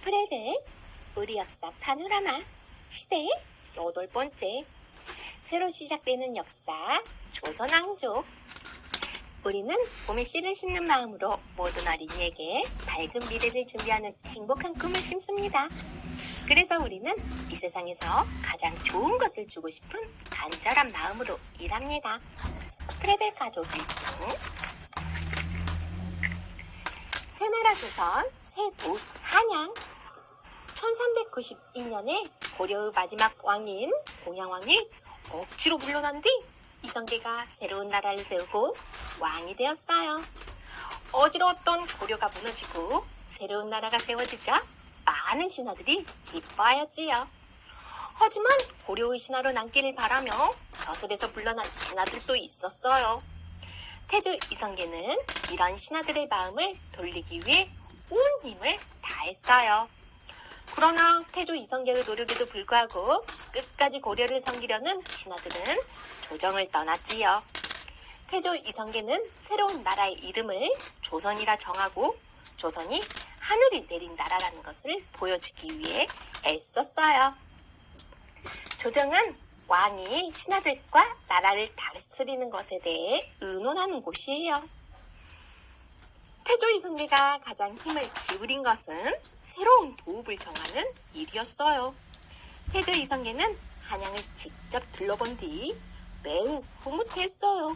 프레벨, 우리 역사 파노라마, 시대 8번째, 새로 시작되는 역사, 조선왕조. 우리는 봄에 씨를 심는 마음으로 모든 어린이에게 밝은 미래를 준비하는 행복한 꿈을 심습니다. 그래서 우리는 이 세상에서 가장 좋은 것을 주고 싶은 간절한 마음으로 일합니다. 프레벨 가족이 새나라 조선 세도 한양 1392년에 고려의 마지막 왕인 공양왕이 억지로 물러난 뒤 이성계가 새로운 나라를 세우고 왕이 되었어요. 어지러웠던 고려가 무너지고 새로운 나라가 세워지자 많은 신하들이 기뻐하였지요. 하지만 고려의 신하로 남기를 바라며 벼슬에서 물러난 신하들도 있었어요. 태조 이성계는 이런 신하들의 마음을 돌리기 위해 온 힘을 다했어요. 그러나 태조 이성계의 노력에도 불구하고 끝까지 고려를 섬기려는 신하들은 조정을 떠났지요. 태조 이성계는 새로운 나라의 이름을 조선이라 정하고 조선이 하늘이 내린 나라라는 것을 보여주기 위해 애썼어요. 조정은 왕이 신하들과 나라를 다스리는 것에 대해 의논하는 곳이에요. 태조 이성계가 가장 힘을 기울인 것은 새로운 도읍을 정하는 일이었어요. 태조 이성계는 한양을 직접 둘러본 뒤 매우 흐뭇해했어요.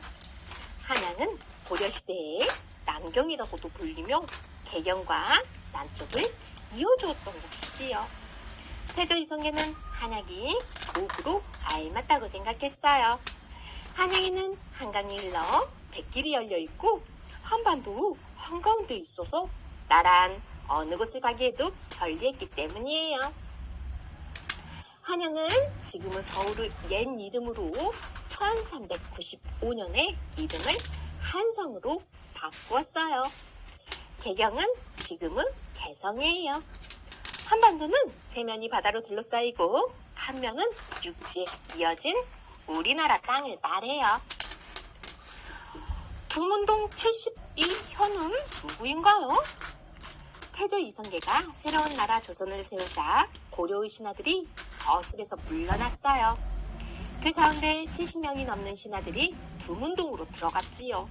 한양은 고려시대의 남경이라고도 불리며 개경과 남쪽을 이어주었던 곳이지요. 태조 이성계는 한양이 도읍으로 알맞다고 생각했어요. 한양에는 한강이 흘러 뱃길이 열려있고 한반도 한가운데 있어서 나란 어느 곳을 가기에도 편리했기 때문이에요. 한양은 지금은 서울의 옛 이름으로 1395년에 이름을 한성으로 바꾸었어요. 개경은 지금은 개성이에요. 한반도는 세면이 바다로 둘러싸이고 한 면은 육지에 이어진 우리나라 땅을 말해요. 두문동 72현은 누구인가요? 태조 이성계가 새로운 나라 조선을 세우자 고려의 신하들이 벼슬에서 물러났어요. 그 가운데 70명이 넘는 신하들이 두문동으로 들어갔지요.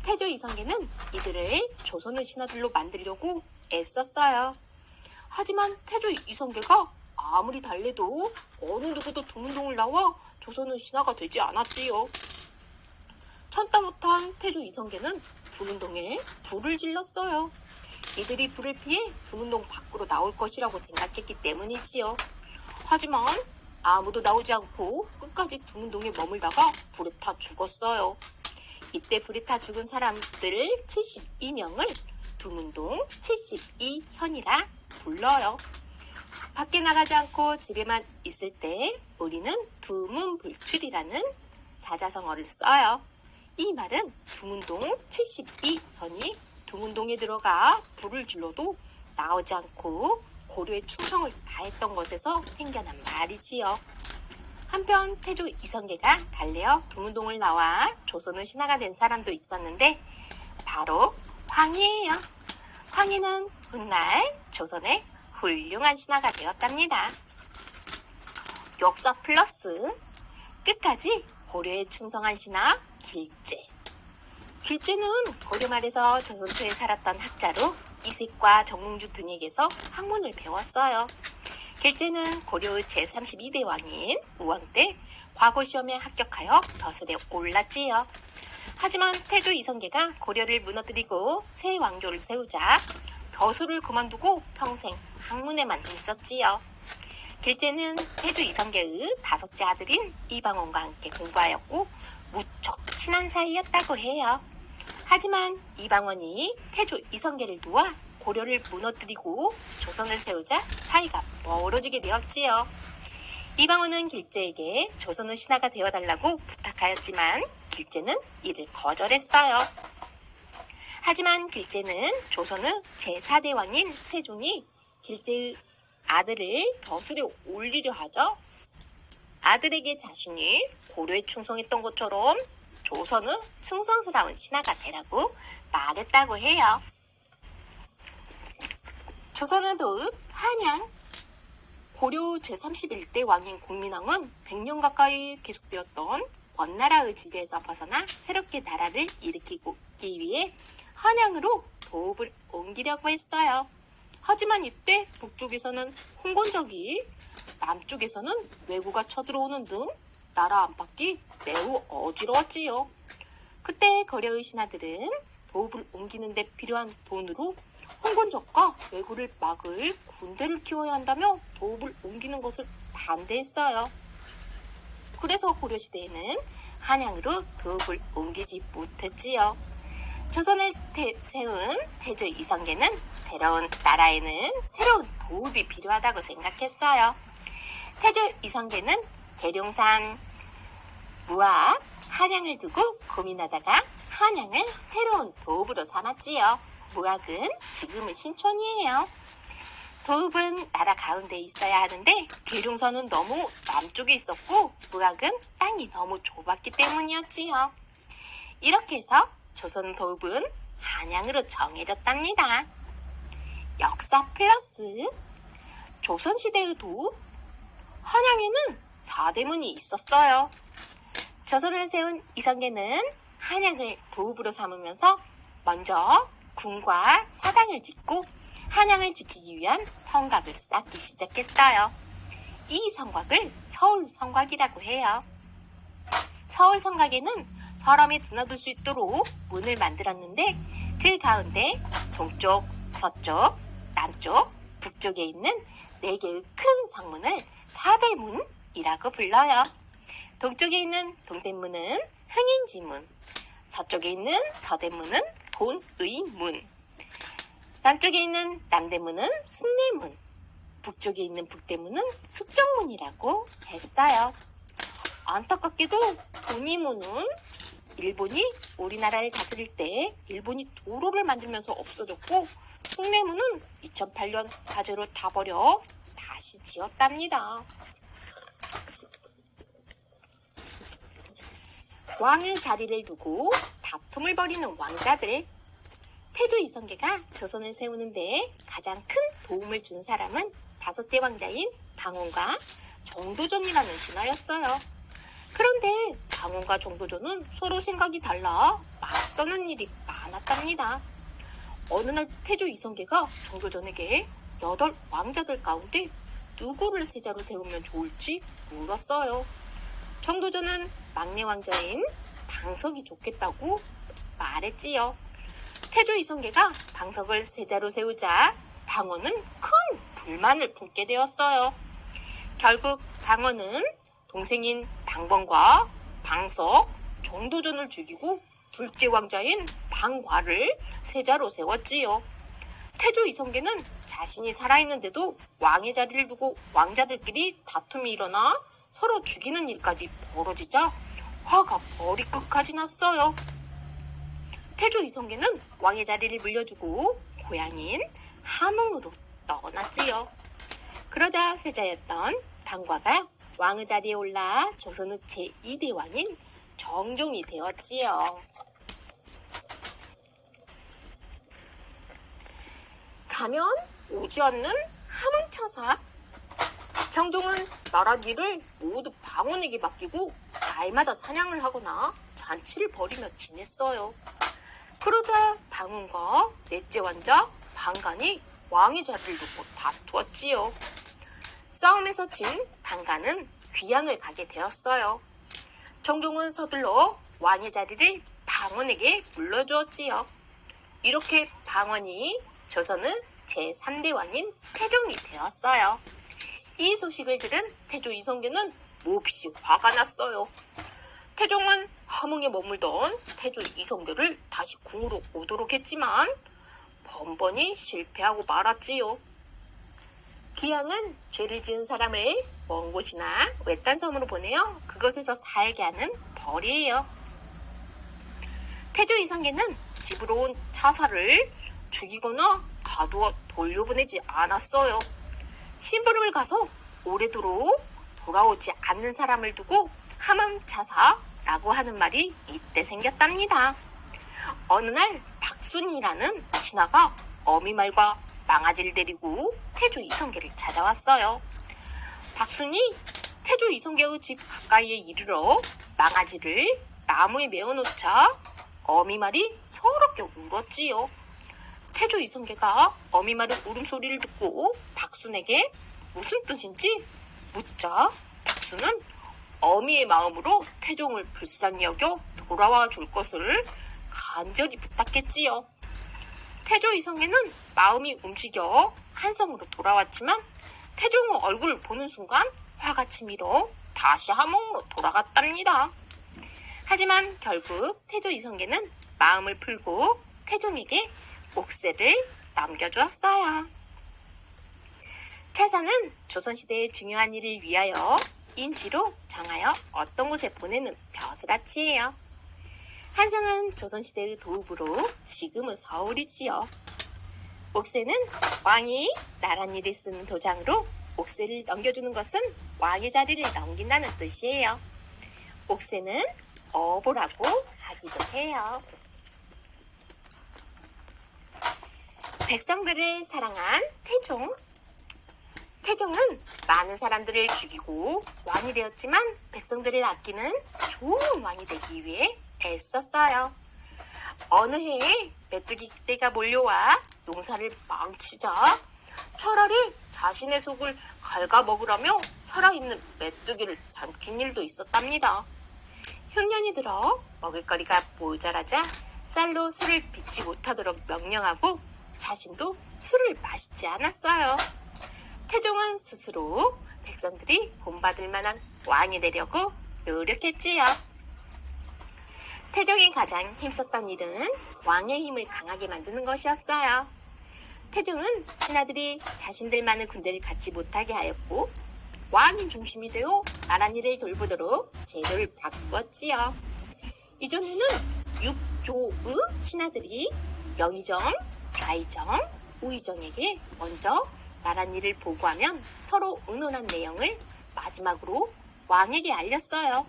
태조 이성계는 이들을 조선의 신하들로 만들려고 애썼어요. 하지만 태조 이성계가 아무리 달래도 어느 누구도 두문동을 나와 조선의 신하가 되지 않았지요. 참다 못한 태조 이성계는 두문동에 불을 질렀어요. 이들이 불을 피해 두문동 밖으로 나올 것이라고 생각했기 때문이지요. 하지만 아무도 나오지 않고 끝까지 두문동에 머물다가 불에 타 죽었어요. 이때 불에 타 죽은 사람들 72명을 두문동 72현이라 불러요. 밖에 나가지 않고 집에만 있을 때 우리는 두문불출이라는 사자성어를 써요. 이 말은 두문동 72현이 두문동에 들어가 불을 질러도 나오지 않고 고려의 충성을 다했던 것에서 생겨난 말이지요. 한편 태조 이성계가 달래어 두문동을 나와 조선의 신하가 된 사람도 있었는데 바로 황희예요. 황희는 훗날 조선의 훌륭한 신하가 되었답니다. 역사 플러스 끝까지 고려에 충성한 신하 길제. 길제는 고려 말에서 조선초에 살았던 학자로 이색과 정몽주 등에게서 학문을 배웠어요. 길제는 고려의 제32대 왕인 우왕 때 과거시험에 합격하여 벼슬에 올랐지요. 하지만 태조 이성계가 고려를 무너뜨리고 새 왕조를 세우자 벼슬을 그만두고 평생 학문에만 있었지요. 길제는 태조 이성계의 5째 아들인 이방원과 함께 공부하였고 무척 친한 사이였다고 해요. 하지만 이방원이 태조 이성계를 도와 고려를 무너뜨리고 조선을 세우자 사이가 멀어지게 되었지요. 이방원은 길제에게 조선의 신하가 되어달라고 부탁하였지만 길제는 이를 거절했어요. 하지만 길제는 조선의 제4대 왕인 세종이 길제의 아들을 벼슬에 올리려 하자 아들에게 자신이 고려에 충성했던 것처럼 조선의 충성스러운 신하가 되라고 말했다고 해요. 조선의 도읍 한양. 고려 제31대 왕인 공민왕은 100년 가까이 계속되었던 원나라의 지배에서 벗어나 새롭게 나라를 일으키기 위해 한양으로 도읍을 옮기려고 했어요. 하지만 이때 북쪽에서는 홍건적이, 남쪽에서는 왜구가 쳐들어오는 등 나라 안팎이 매우 어지러웠지요. 그때 고려의 신하들은 도읍을 옮기는 데 필요한 돈으로 홍건적과 왜구를 막을 군대를 키워야 한다며 도읍을 옮기는 것을 반대했어요. 그래서 고려시대에는 한양으로 도읍을 옮기지 못했지요. 조선을 세운 태조 이성계는 새로운 나라에는 새로운 도읍이 필요하다고 생각했어요. 태조 이성계는 계룡산, 무압, 한양을 두고 고민하다가 한양을 새로운 도읍으로 삼았지요. 무압은 지금의 신촌이에요. 도읍은 나라 가운데 있어야 하는데 계룡산은 너무 남쪽에 있었고 무압은 땅이 너무 좁았기 때문이었지요. 이렇게 해서 조선 도읍은 한양으로 정해졌답니다. 역사 플러스 조선시대의 도읍 한양에는 4대문이 있었어요. 조선을 세운 이성계는 한양을 도읍으로 삼으면서 먼저 궁과 사당을 짓고 한양을 지키기 위한 성곽을 쌓기 시작했어요. 이 성곽을 서울성곽이라고 해요. 서울성곽에는 사람이 드나들 수 있도록 문을 만들었는데 그 가운데 동쪽, 서쪽, 남쪽, 북쪽에 있는 4개의 큰 성문을 사대문이라고 불러요. 동쪽에 있는 동대문은 흥인지문, 서쪽에 있는 서대문은 돈의문, 남쪽에 있는 남대문은 승례문, 북쪽에 있는 북대문은 숙정문이라고 했어요. 안타깝게도 돈의문은 일본이 우리나라를 다스릴 때 일본이 도로를 만들면서 없어졌고 숭례문은 2008년 화재로 타버려 다시 지었답니다. 왕의 자리를 두고 다툼을 벌이는 왕자들. 태조 이성계가 조선을 세우는데 가장 큰 도움을 준 사람은 5대 왕자인 방원과 정도전이라는 신하였어요. 그런데 방원과 정도전은 서로 생각이 달라 맞서는 일이 많았답니다. 어느 날 태조 이성계가 정도전에게 8 왕자들 가운데 누구를 세자로 세우면 좋을지 물었어요. 정도전은 막내 왕자인 방석이 좋겠다고 말했지요. 태조 이성계가 방석을 세자로 세우자 방원은 큰 불만을 품게 되었어요. 결국 방원은 동생인 방번과 방석, 정도전을 죽이고 둘째 왕자인 방과를 세자로 세웠지요. 태조 이성계는 자신이 살아있는데도 왕의 자리를 두고 왕자들끼리 다툼이 일어나 서로 죽이는 일까지 벌어지자 화가 머리끝까지 났어요. 태조 이성계는 왕의 자리를 물려주고 고향인 함흥으로 떠났지요. 그러자 세자였던 방과가 왕의 자리에 올라 조선의 제2대 왕인 정종이 되었지요. 가면 오지 않는 함흥차사. 정종은 나라 일을 모두 방원에게 맡기고 날마다 사냥을 하거나 잔치를 벌이며 지냈어요. 그러자 방원과 넷째 왕자 방간이 왕의 자리를 놓고 다투었지요. 싸움에서 진 방간은 귀양을 가게 되었어요. 정종은 서둘러 왕의 자리를 방원에게 물려주었지요. 이렇게 방원이 조선은 제3대 왕인 태종이 되었어요. 이 소식을 들은 태조 이성계는 몹시 화가 났어요. 태종은 함흥에 머물던 태조 이성계를 다시 궁으로 오도록 했지만 번번이 실패하고 말았지요. 귀양은 죄를 지은 사람을 먼 곳이나 외딴 섬으로 보내어 그곳에서 살게 하는 벌이에요. 태조 이성계는 집으로 온 차사를 죽이거나 가두어 돌려보내지 않았어요. 심부름을 가서 오래도록 돌아오지 않는 사람을 두고 함흥차사라고 하는 말이 이때 생겼답니다. 어느 날 박순이라는 신하가 어미말과 망아지를 데리고 태조 이성계를 찾아왔어요. 박순이 태조 이성계의 집 가까이에 이르러 망아지를 나무에 메어놓자 어미말이 서럽게 울었지요. 태조 이성계가 어미말의 울음소리를 듣고 박순에게 무슨 뜻인지 묻자 박순은 어미의 마음으로 태종을 불쌍히 여겨 돌아와 줄 것을 간절히 부탁했지요. 태조 이성계는 마음이 움직여 한성으로 돌아왔지만 태종의 얼굴을 보는 순간 화가 치밀어 다시 함흥으로 돌아갔답니다. 하지만 결국 태조 이성계는 마음을 풀고 태종에게 옥새를 남겨주었어요. 차사는 조선시대의 중요한 일을 위하여 임시로 정하여 어떤 곳에 보내는 벼슬아치예요. 한성은 조선시대의 도읍으로 지금의 서울이지요. 옥새는 왕이 나랏일을 쓰는 도장으로 옥새를 넘겨주는 것은 왕의 자리를 넘긴다는 뜻이에요. 옥새는 어보라고 하기도 해요. 백성들을 사랑한 태종. 태종은 많은 사람들을 죽이고 왕이 되었지만 백성들을 아끼는 좋은 왕이 되기 위해 애썼어요. 어느 해에 메뚜기 떼가 몰려와 농사를 망치자 차라리 자신의 속을 갉아먹으라며 살아있는 메뚜기를 삼킨 일도 있었답니다. 흉년이 들어 먹을거리가 모자라자 쌀로 술을 빚지 못하도록 명령하고 자신도 술을 마시지 않았어요. 태종은 스스로 백성들이 본받을 만한 왕이 되려고 노력했지요. 태종이 가장 힘썼던 일은 왕의 힘을 강하게 만드는 것이었어요. 태종은 신하들이 자신들만의 군대를 갖지 못하게 하였고 왕이 중심이 되어 나랏일을 돌보도록 제도를 바꾸었지요. 이전에는 육조의 신하들이 영의정, 좌의정, 우의정에게 먼저 나랏일을 보고하면 서로 의논한 내용을 마지막으로 왕에게 알렸어요.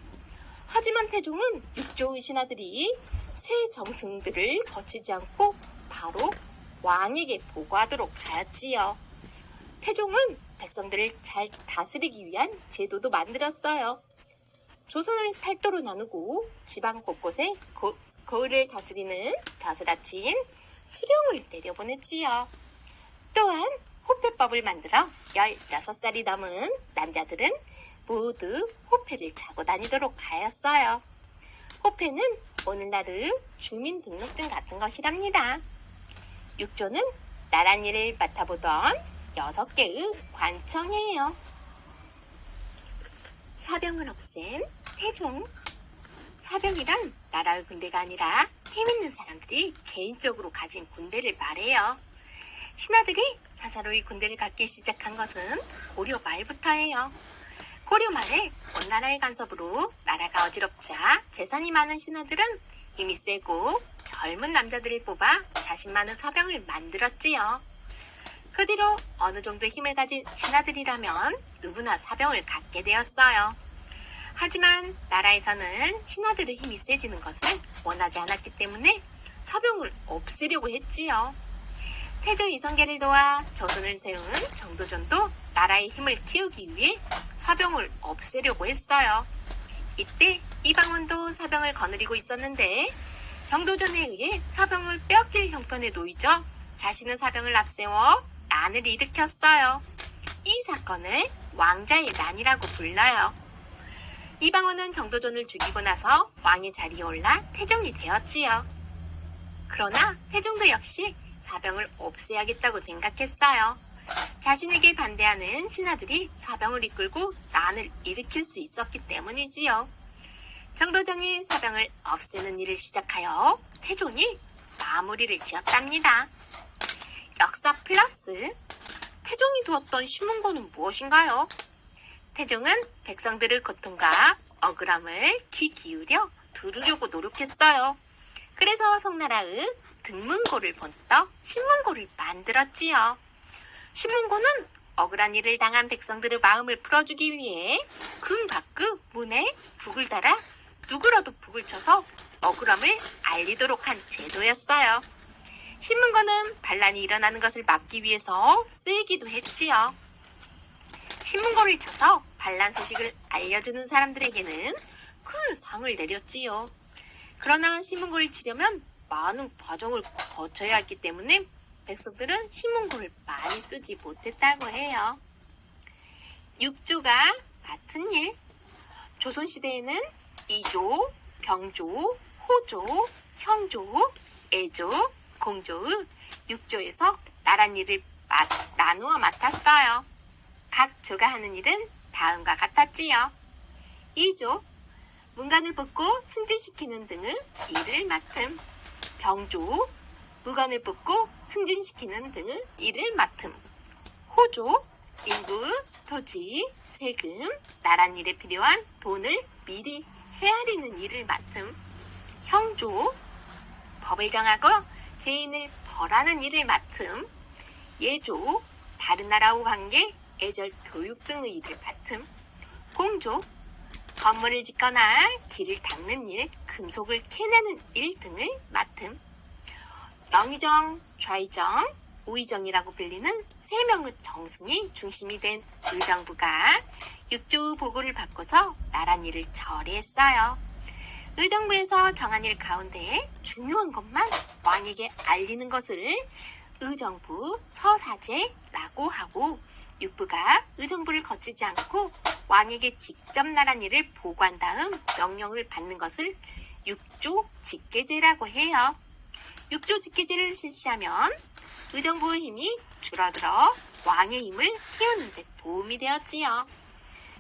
하지만 태종은 육조의 신하들이 새 정승들을 거치지 않고 바로 왕에게 보고하도록 하였지요. 태종은 백성들을 잘 다스리기 위한 제도도 만들었어요. 조선을 팔도로 나누고 지방 곳곳에 거울을 다스리는 벼슬아치인 수령을 내려보냈지요. 또한 호패법을 만들어 16살이 넘은 남자들은 모두 호패를 차고 다니도록 하였어요. 호패는 오늘날의 주민등록증 같은 것이랍니다. 육조는 나랏일을 맡아보던 6개의 관청이에요. 사병을 없앤 태종. 사병이란 나라의 군대가 아니라 힘있는 사람들이 개인적으로 가진 군대를 말해요. 신하들이 사사로이 군대를 갖기 시작한 것은 고려 말부터예요. 고려 말에 온 나라의 간섭으로 나라가 어지럽자 재산이 많은 신하들은 힘이 세고 젊은 남자들을 뽑아 자신만의 사병을 만들었지요. 그 뒤로 어느 정도의 힘을 가진 신하들이라면 누구나 사병을 갖게 되었어요. 하지만 나라에서는 신하들의 힘이 세지는 것을 원하지 않았기 때문에 사병을 없애려고 했지요. 태조 이성계를 도와 조선을 세운 정도전도 나라의 힘을 키우기 위해 사병을 없애려고 했어요. 이때 이방원도 사병을 거느리고 있었는데 정도전에 의해 사병을 빼앗길 형편에 놓이자 자신은 사병을 앞세워 난을 일으켰어요. 이 사건을 왕자의 난이라고 불러요. 이방원은 정도전을 죽이고 나서 왕의 자리에 올라 태종이 되었지요. 그러나 태종도 역시 사병을 없애야겠다고 생각했어요. 자신에게 반대하는 신하들이 사병을 이끌고 난을 일으킬 수 있었기 때문이지요. 정도전이 사병을 없애는 일을 시작하여 태종이 마무리를 지었답니다. 역사 플러스 태종이 두었던 신문고는 무엇인가요? 태종은 백성들의 고통과 억울함을 귀 기울여 들으려고 노력했어요. 그래서 송나라의 등문고를 본떠 신문고를 만들었지요. 신문고는 억울한 일을 당한 백성들의 마음을 풀어주기 위해 금 밖의 문에 북을 달아 누구라도 북을 쳐서 억울함을 알리도록 한 제도였어요. 신문고는 반란이 일어나는 것을 막기 위해서 쓰이기도 했지요. 신문고를 쳐서 반란 소식을 알려주는 사람들에게는 큰 상을 내렸지요. 그러나 신문고를 치려면 많은 과정을 거쳐야 했기 때문에 백성들은 신문고를 많이 쓰지 못했다고 해요. 육조가 맡은 일. 조선시대에는 이조, 병조, 호조, 형조, 애조, 공조, 육조에서 나랏일을 나누어 맡았어요. 각 조가 하는 일은 다음과 같았지요. 이조, 문간을 뽑고 승진시키는 등의 일을 맡음. 병조, 물건을 뽑고 승진시키는 등의 일을 맡음. 호조, 인구, 토지, 세금, 나랏일에 필요한 돈을 미리 헤아리는 일을 맡음. 형조, 법을 정하고 죄인을 벌하는 일을 맡음. 예조, 다른 나라와 관계, 애절 교육 등의 일을 맡음. 공조, 건물을 짓거나 길을 닦는 일, 금속을 캐내는 일 등을 맡음. 영의정, 좌의정, 우의정이라고 불리는 세 명의 정승이 중심이 된 의정부가 육조 보고를 받고서 나랏일을 처리했어요. 의정부에서 정한 일 가운데 중요한 것만 왕에게 알리는 것을 의정부 서사제라고 하고, 육부가 의정부를 거치지 않고 왕에게 직접 나랏일을 보고한 다음 명령을 받는 것을 육조 직계제라고 해요. 육조 직계제를 실시하면 의정부의 힘이 줄어들어 왕의 힘을 키우는 데 도움이 되었지요.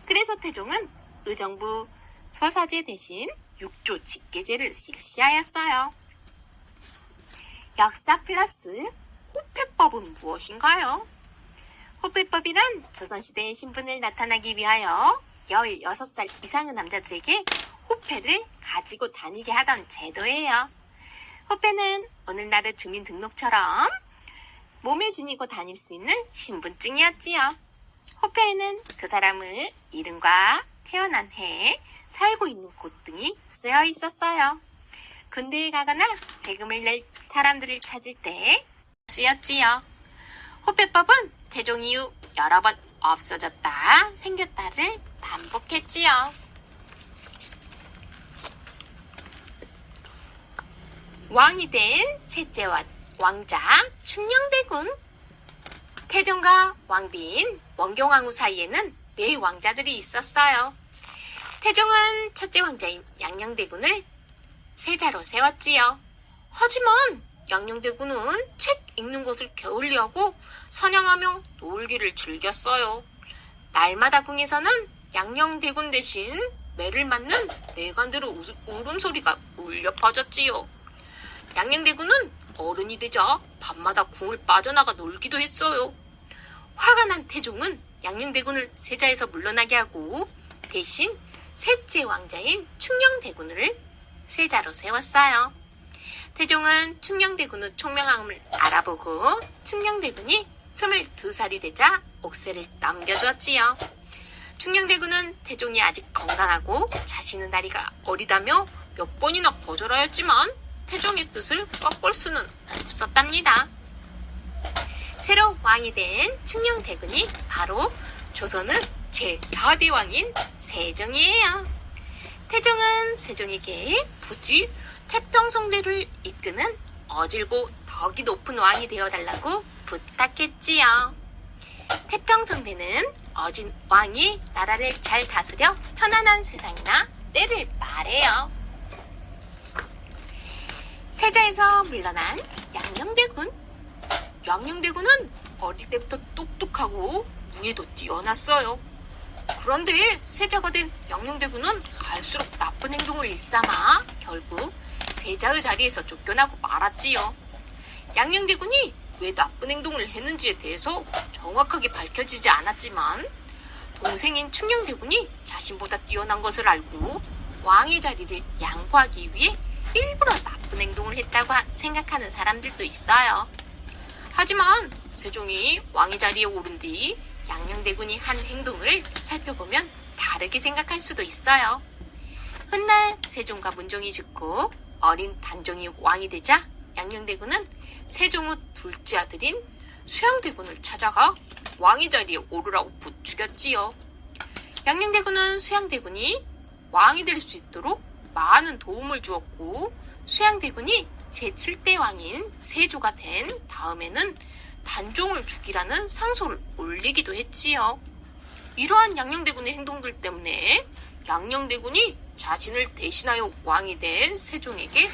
그래서 태종은 의정부 서사제 대신 육조 직계제를 실시하였어요. 역사 플러스 호패법은 무엇인가요? 호패법이란 조선시대의 신분을 나타나기 위하여 16살 이상의 남자들에게 호패를 가지고 다니게 하던 제도예요. 호패는 오늘날의 주민등록처럼 몸에 지니고 다닐 수 있는 신분증이었지요. 호패에는 그 사람의 이름과 태어난 해, 살고 있는 곳 등이 쓰여 있었어요. 군대에 가거나 세금을 낼 사람들을 찾을 때 쓰였지요. 호패법은 태종 이후 여러 번 없어졌다 생겼다를 반복했지요. 왕이 된 셋째 왕자 충녕대군. 태종과 왕비인 원경왕후 사이에는 4왕자들이 있었어요. 태종은 첫째 왕자인 양녕대군을 세자로 세웠지요. 하지만 양녕대군은 책 읽는 것을 게을리하고 사냥하며 놀기를 즐겼어요. 날마다 궁에서는 양녕대군 대신 매를 맞는 내관들의 울음소리가 울려 퍼졌지요. 양녕대군은 어른이 되자 밤마다 궁을 빠져나가 놀기도 했어요. 화가 난 태종은 양녕대군을 세자에서 물러나게 하고 대신 셋째 왕자인 충녕대군을 세자로 세웠어요. 태종은 충녕대군의 총명함을 알아보고 충녕대군이 22살이 되자 옥새를 넘겨주었지요. 충녕대군은 태종이 아직 건강하고 자신의 나이가 어리다며 몇 번이나 거절하였지만 태종의 뜻을 꺾을 수는 없었답니다. 새로 왕이 된 충녕대군이 바로 조선의 제4대 왕인 세종이에요. 태종은 세종에게 부디 태평성대를 이끄는 어질고 덕이 높은 왕이 되어달라고 부탁했지요. 태평성대는 어진 왕이 나라를 잘 다스려 편안한 세상이나 때를 말해요. 세자에서 물러난 양녕대군. 양녕대군은 어릴 때부터 똑똑하고 무예도 뛰어났어요. 그런데 세자가 된 양녕대군은 갈수록 나쁜 행동을 일삼아 결국 세자의 자리에서 쫓겨나고 말았지요. 양녕대군이 왜 나쁜 행동을 했는지에 대해서 정확하게 밝혀지지 않았지만 동생인 충녕대군이 자신보다 뛰어난 것을 알고 왕의 자리를 양보하기 위해 일부러 나쁜 행동을 했다고 생각하는 사람들도 있어요. 하지만 세종이 왕의 자리에 오른 뒤 양녕대군이 한 행동을 살펴보면 다르게 생각할 수도 있어요. 훗날 세종과 문종이 죽고 어린 단종이 왕이 되자 양녕대군은 세종의 둘째 아들인 수양대군을 찾아가 왕위 자리에 오르라고 부추겼지요. 양녕대군은 수양대군이 왕이 될 수 있도록 많은 도움을 주었고, 수양대군이 제7대 왕인 세조가 된 다음에는 단종을 죽이라는 상소를 올리기도 했지요. 이러한 양녕대군의 행동들 때문에 양녕대군이 자신을 대신하여 왕이 된 세종에게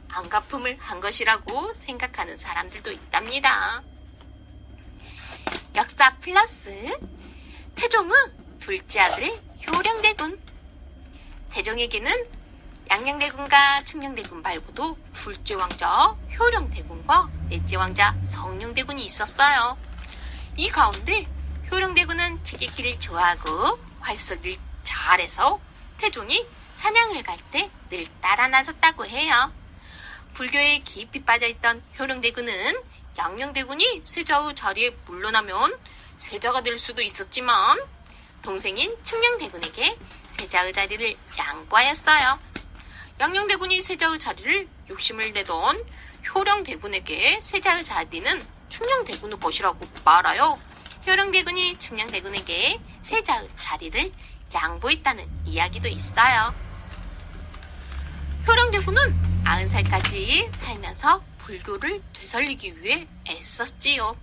안갚음을 한 것이라고 생각하는 사람들도 있답니다. 역사 플러스 태종의 둘째 아들 효령대군. 태종에게는 양녕대군과 충녕대군 말고도 둘째 왕자 효령대군과 넷째 왕자 성녕대군이 있었어요. 이 가운데 효령대군은 책 읽기를 좋아하고 활쏘기를 잘해서 태종이 사냥을 갈 때 늘 따라 나섰다고 해요. 불교에 깊이 빠져있던 효령대군은 양녕대군이 세자의 자리에 물러나면 세자가 될 수도 있었지만 동생인 충녕대군에게 세자의 자리를 양보하였어요. 양녕대군이 세자의 자리를 욕심을 내던 효령대군에게 세자의 자리는 충녕대군의 것이라고 말하여 효령대군이 충녕대군에게 세자의 자리를 양보했다는 이야기도 있어요. 효령대군은 90살까지 살면서 불교를 되살리기 위해 애썼지요.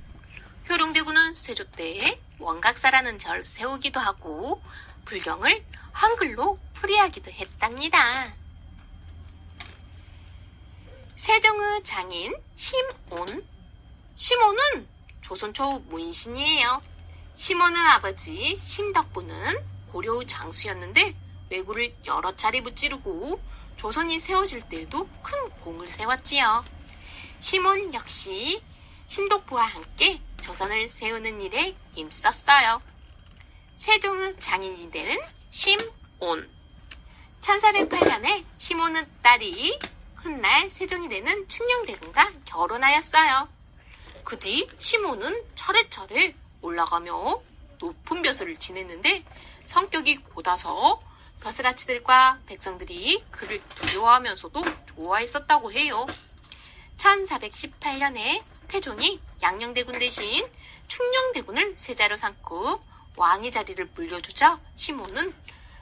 효령대군은 세조 때 원각사라는 절을 세우기도 하고 불경을 한글로 풀이하기도 했답니다. 세종의 장인 심온. 심온은 조선 초의 문신이에요. 심온의 아버지 심덕부는 고려의 장수였는데 왜구를 여러 차례 무찌르고 조선이 세워질 때에도 큰 공을 세웠지요. 심온 역시 심덕부와 함께 조선을 세우는 일에 힘썼어요. 세종의 장인이 되는 심온. 1408년에 심온의 딸이 훗날 세종이 되는 충녕대군과 결혼하였어요. 그 뒤 심온은 차례차례 올라가며 높은 벼슬을 지냈는데 성격이 곧아서 벼슬아치들과 백성들이 그를 두려워하면서도 좋아했었다고 해요. 1418년에 태종이 양녕대군 대신 충녕대군을 세자로 삼고 왕위 자리를 물려주자 심온은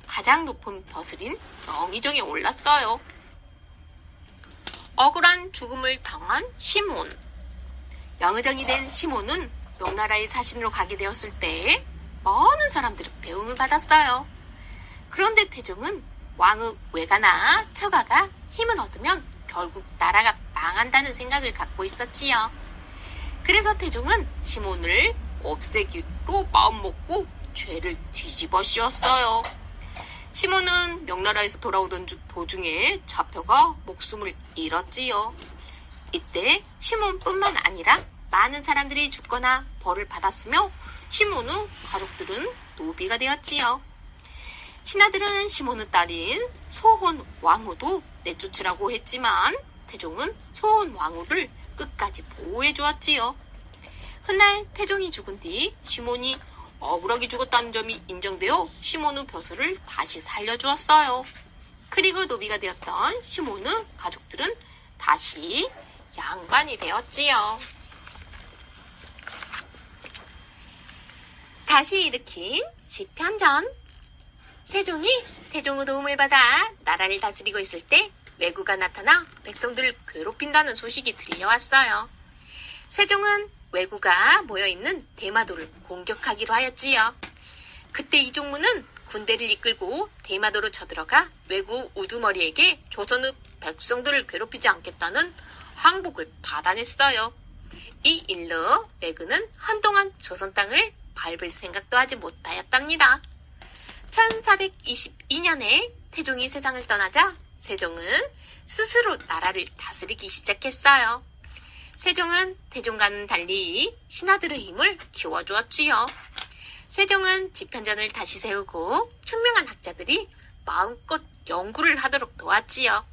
가장 높은 벼슬인 영의정에 올랐어요. 억울한 죽음을 당한 심온. 영의정이 된 심온은 명나라의 사신으로 가게 되었을 때 많은 사람들이 배움을 받았어요. 그런데 태종은 왕의 외가나 처가가 힘을 얻으면 결국 나라가 망한다는 생각을 갖고 있었지요. 그래서 태종은 심온을 없애기로 마음먹고 죄를 뒤집어 씌웠어요. 심온은 명나라에서 돌아오던 도중에 잡혀가 목숨을 잃었지요. 이때 심온뿐만 아니라 많은 사람들이 죽거나 벌을 받았으며 심온의 가족들은 노비가 되었지요. 신하들은 심온의 딸인 소혼 왕후도 내쫓으라고 했지만 태종은 소혼 왕후를 끝까지 보호해 주었지요. 훗날 태종이 죽은 뒤 심온이 억울하게 죽었다는 점이 인정되어 심온의 벼슬을 다시 살려주었어요. 그리고 노비가 되었던 심온의 가족들은 다시 양반이 되었지요. 다시 일으킨 집현전. 세종이 태종의 도움을 받아 나라를 다스리고 있을 때 왜구가 나타나 백성들을 괴롭힌다는 소식이 들려왔어요. 세종은 왜구가 모여있는 대마도를 공격하기로 하였지요. 그때 이종무는 군대를 이끌고 대마도로 쳐들어가 왜구 우두머리에게 조선의 백성들을 괴롭히지 않겠다는 항복을 받아냈어요. 이 일로 왜구는 한동안 조선 땅을 밟을 생각도 하지 못하였답니다. 1422년에 태종이 세상을 떠나자 세종은 스스로 나라를 다스리기 시작했어요. 세종은 태종과는 달리 신하들의 힘을 키워주었지요. 세종은 집현전을 다시 세우고 총명한 학자들이 마음껏 연구를 하도록 도왔지요.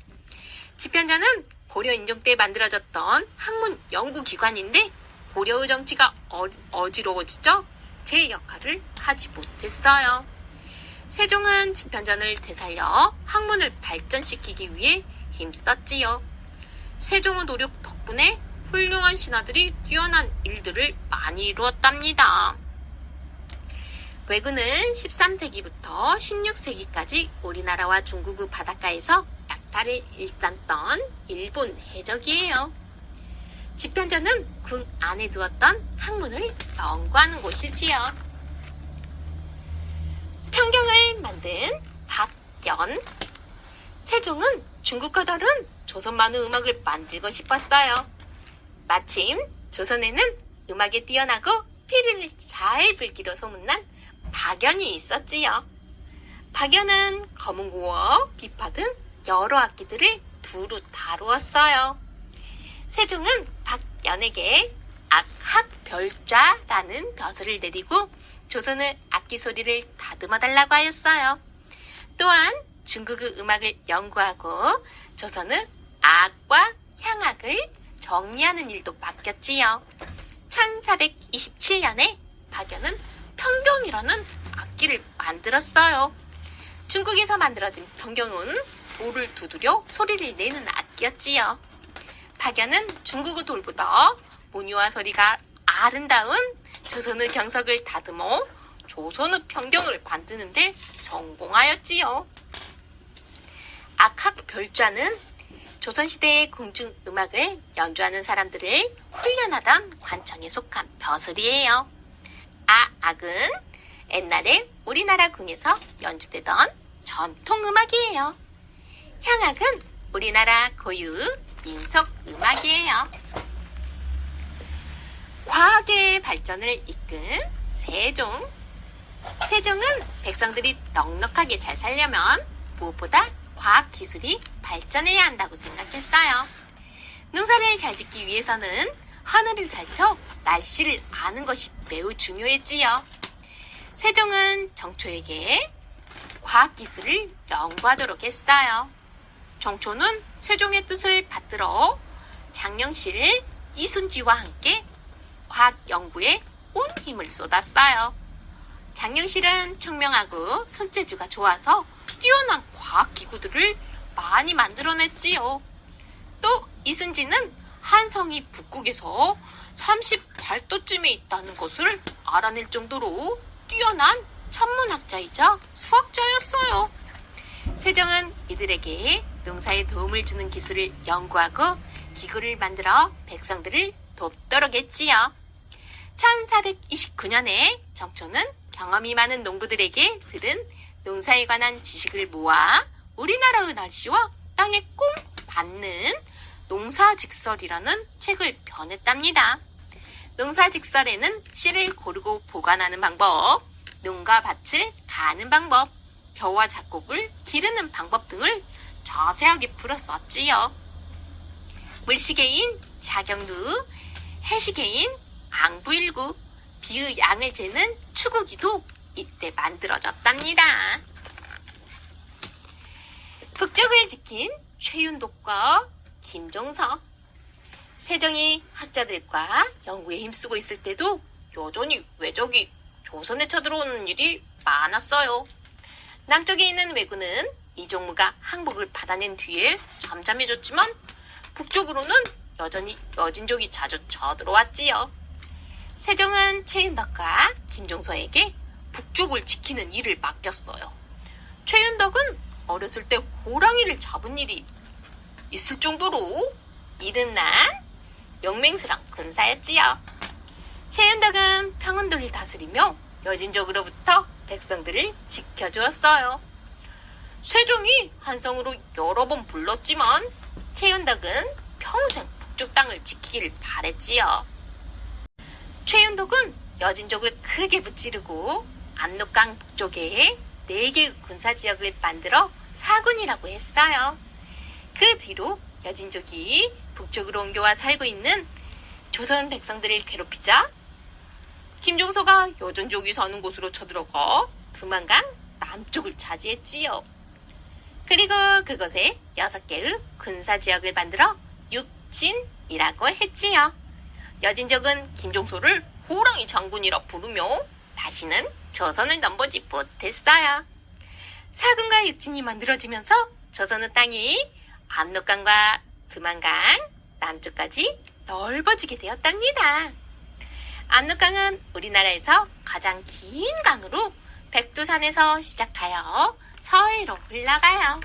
집현전은 고려 인종 때 만들어졌던 학문 연구기관인데 고려의 정치가 어지러워지자 제 역할을 하지 못했어요. 세종은 집현전을 되살려 학문을 발전시키기 위해 힘썼지요. 세종의 노력 덕분에 훌륭한 신하들이 뛰어난 일들을 많이 이루었답니다. 왜군은 13세기부터 16세기까지 우리나라와 중국의 바닷가에서 약탈을 일삼던 일본 해적이에요. 집현전은 군 안에 두었던 학문을 연구하는 곳이지요. 평경을 만든 박연. 세종은 중국과 다른 조선만의 음악을 만들고 싶었어요. 마침 조선에는 음악에 뛰어나고 피리를 잘 불기로 소문난 박연이 있었지요. 박연은 거문고어, 비파 등 여러 악기들을 두루 다루었어요. 세종은 박연에게 악학별좌라는 벼슬을 내리고 조선의 악기 소리를 다듬어 달라고 하였어요. 또한 중국의 음악을 연구하고 조선의 악과 향악을 정리하는 일도 맡겼지요. 1427년에 박연은 평경이라는 악기를 만들었어요. 중국에서 만들어진 평경은 돌을 두드려 소리를 내는 악기였지요. 박연은 중국의 돌보다 문유와 소리가 아름다운 조선의 경석을 다듬어 조선의 평경을 만드는데 성공하였지요. 악학별좌는 조선시대의 궁중음악을 연주하는 사람들을 훈련하던 관청에 속한 벼슬이에요. 악은 옛날에 우리나라 궁에서 연주되던 전통음악이에요. 향악은 우리나라 고유 민속음악이에요. 과학의 발전을 이끈 세종. 세종은 백성들이 넉넉하게 잘 살려면 무엇보다 과학기술이 발전해야 한다고 생각했어요. 농사를 잘 짓기 위해서는 하늘을 살펴 날씨를 아는 것이 매우 중요했지요. 세종은 정초에게 과학기술을 연구하도록 했어요. 정초는 세종의 뜻을 받들어 장영실, 이순지와 함께 과학 연구에 온 힘을 쏟았어요. 장영실은 청명하고 손재주가 좋아서 뛰어난 과학기구들을 많이 만들어냈지요. 또 이순지는 한성이 북극에서 38도쯤에 있다는 것을 알아낼 정도로 뛰어난 천문학자이자 수학자였어요. 세종은 이들에게 농사에 도움을 주는 기술을 연구하고 기구를 만들어 백성들을 돕도록 했지요. 1429년에 정초는 경험이 많은 농부들에게 들은 농사에 관한 지식을 모아 우리나라의 날씨와 땅에 꼭 맞는 농사직설이라는 책을 펴냈답니다. 농사직설에는 씨를 고르고 보관하는 방법, 농가 밭을 가는 방법, 벼와 작곡을 기르는 방법 등을 자세하게 풀었었지요. 물시계인 자경루, 해시계인 앙부일구, 비의 양을 재는 추구기도 이때 만들어졌답니다. 북쪽을 지킨 최윤독과 김종서. 세종이 학자들과 연구에 힘쓰고 있을 때도 여전히 왜적이 조선에 쳐들어오는 일이 많았어요. 남쪽에 있는 왜군은 이종무가 항복을 받아낸 뒤에 잠잠해졌지만 북쪽으로는 여전히 여진족이 자주 쳐들어왔지요. 세종은 최윤덕과 김종서에게 북쪽을 지키는 일을 맡겼어요. 최윤덕은 어렸을 때 호랑이를 잡은 일이 있을 정도로 이름난 용맹스런 군사였지요. 최윤덕은 평안도를 다스리며 여진족으로부터 백성들을 지켜주었어요. 세종이 한성으로 여러 번 불렀지만 최윤덕은 평생 북쪽 땅을 지키기를 바랬지요. 최윤덕은 여진족을 크게 무찌르고 압록강 북쪽에 4개의 군사지역을 만들어 사군이라고 했어요. 그 뒤로 여진족이 북쪽으로 옮겨와 살고 있는 조선 백성들을 괴롭히자 김종서가 여진족이 사는 곳으로 쳐들어가 두만강 남쪽을 차지했지요. 그리고 그곳에 6개의 군사지역을 만들어 육진이라고 했지요. 여진족은 김종서를 호랑이 장군이라 부르며 다시는 조선을 넘보지 못했어요. 사군과 육진이 만들어지면서 조선의 땅이 압록강과 두만강 남쪽까지 넓어지게 되었답니다. 압록강은 우리나라에서 가장 긴 강으로 백두산에서 시작하여 서해로 흘러가요.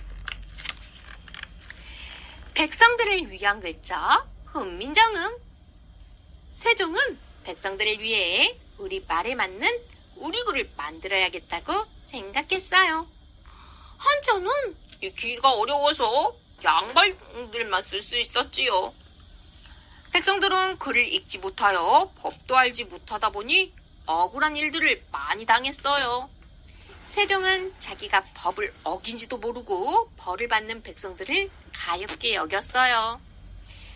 백성들을 위한 글자 훈민정음. 세종은 백성들을 위해 우리 말에 맞는 우리글을 만들어야겠다고 생각했어요. 한자는 읽기가 어려워서 양발들만 쓸 수 있었지요. 백성들은 글을 읽지 못하여 법도 알지 못하다 보니 억울한 일들을 많이 당했어요. 세종은 자기가 법을 어긴지도 모르고 벌을 받는 백성들을 가엾게 여겼어요.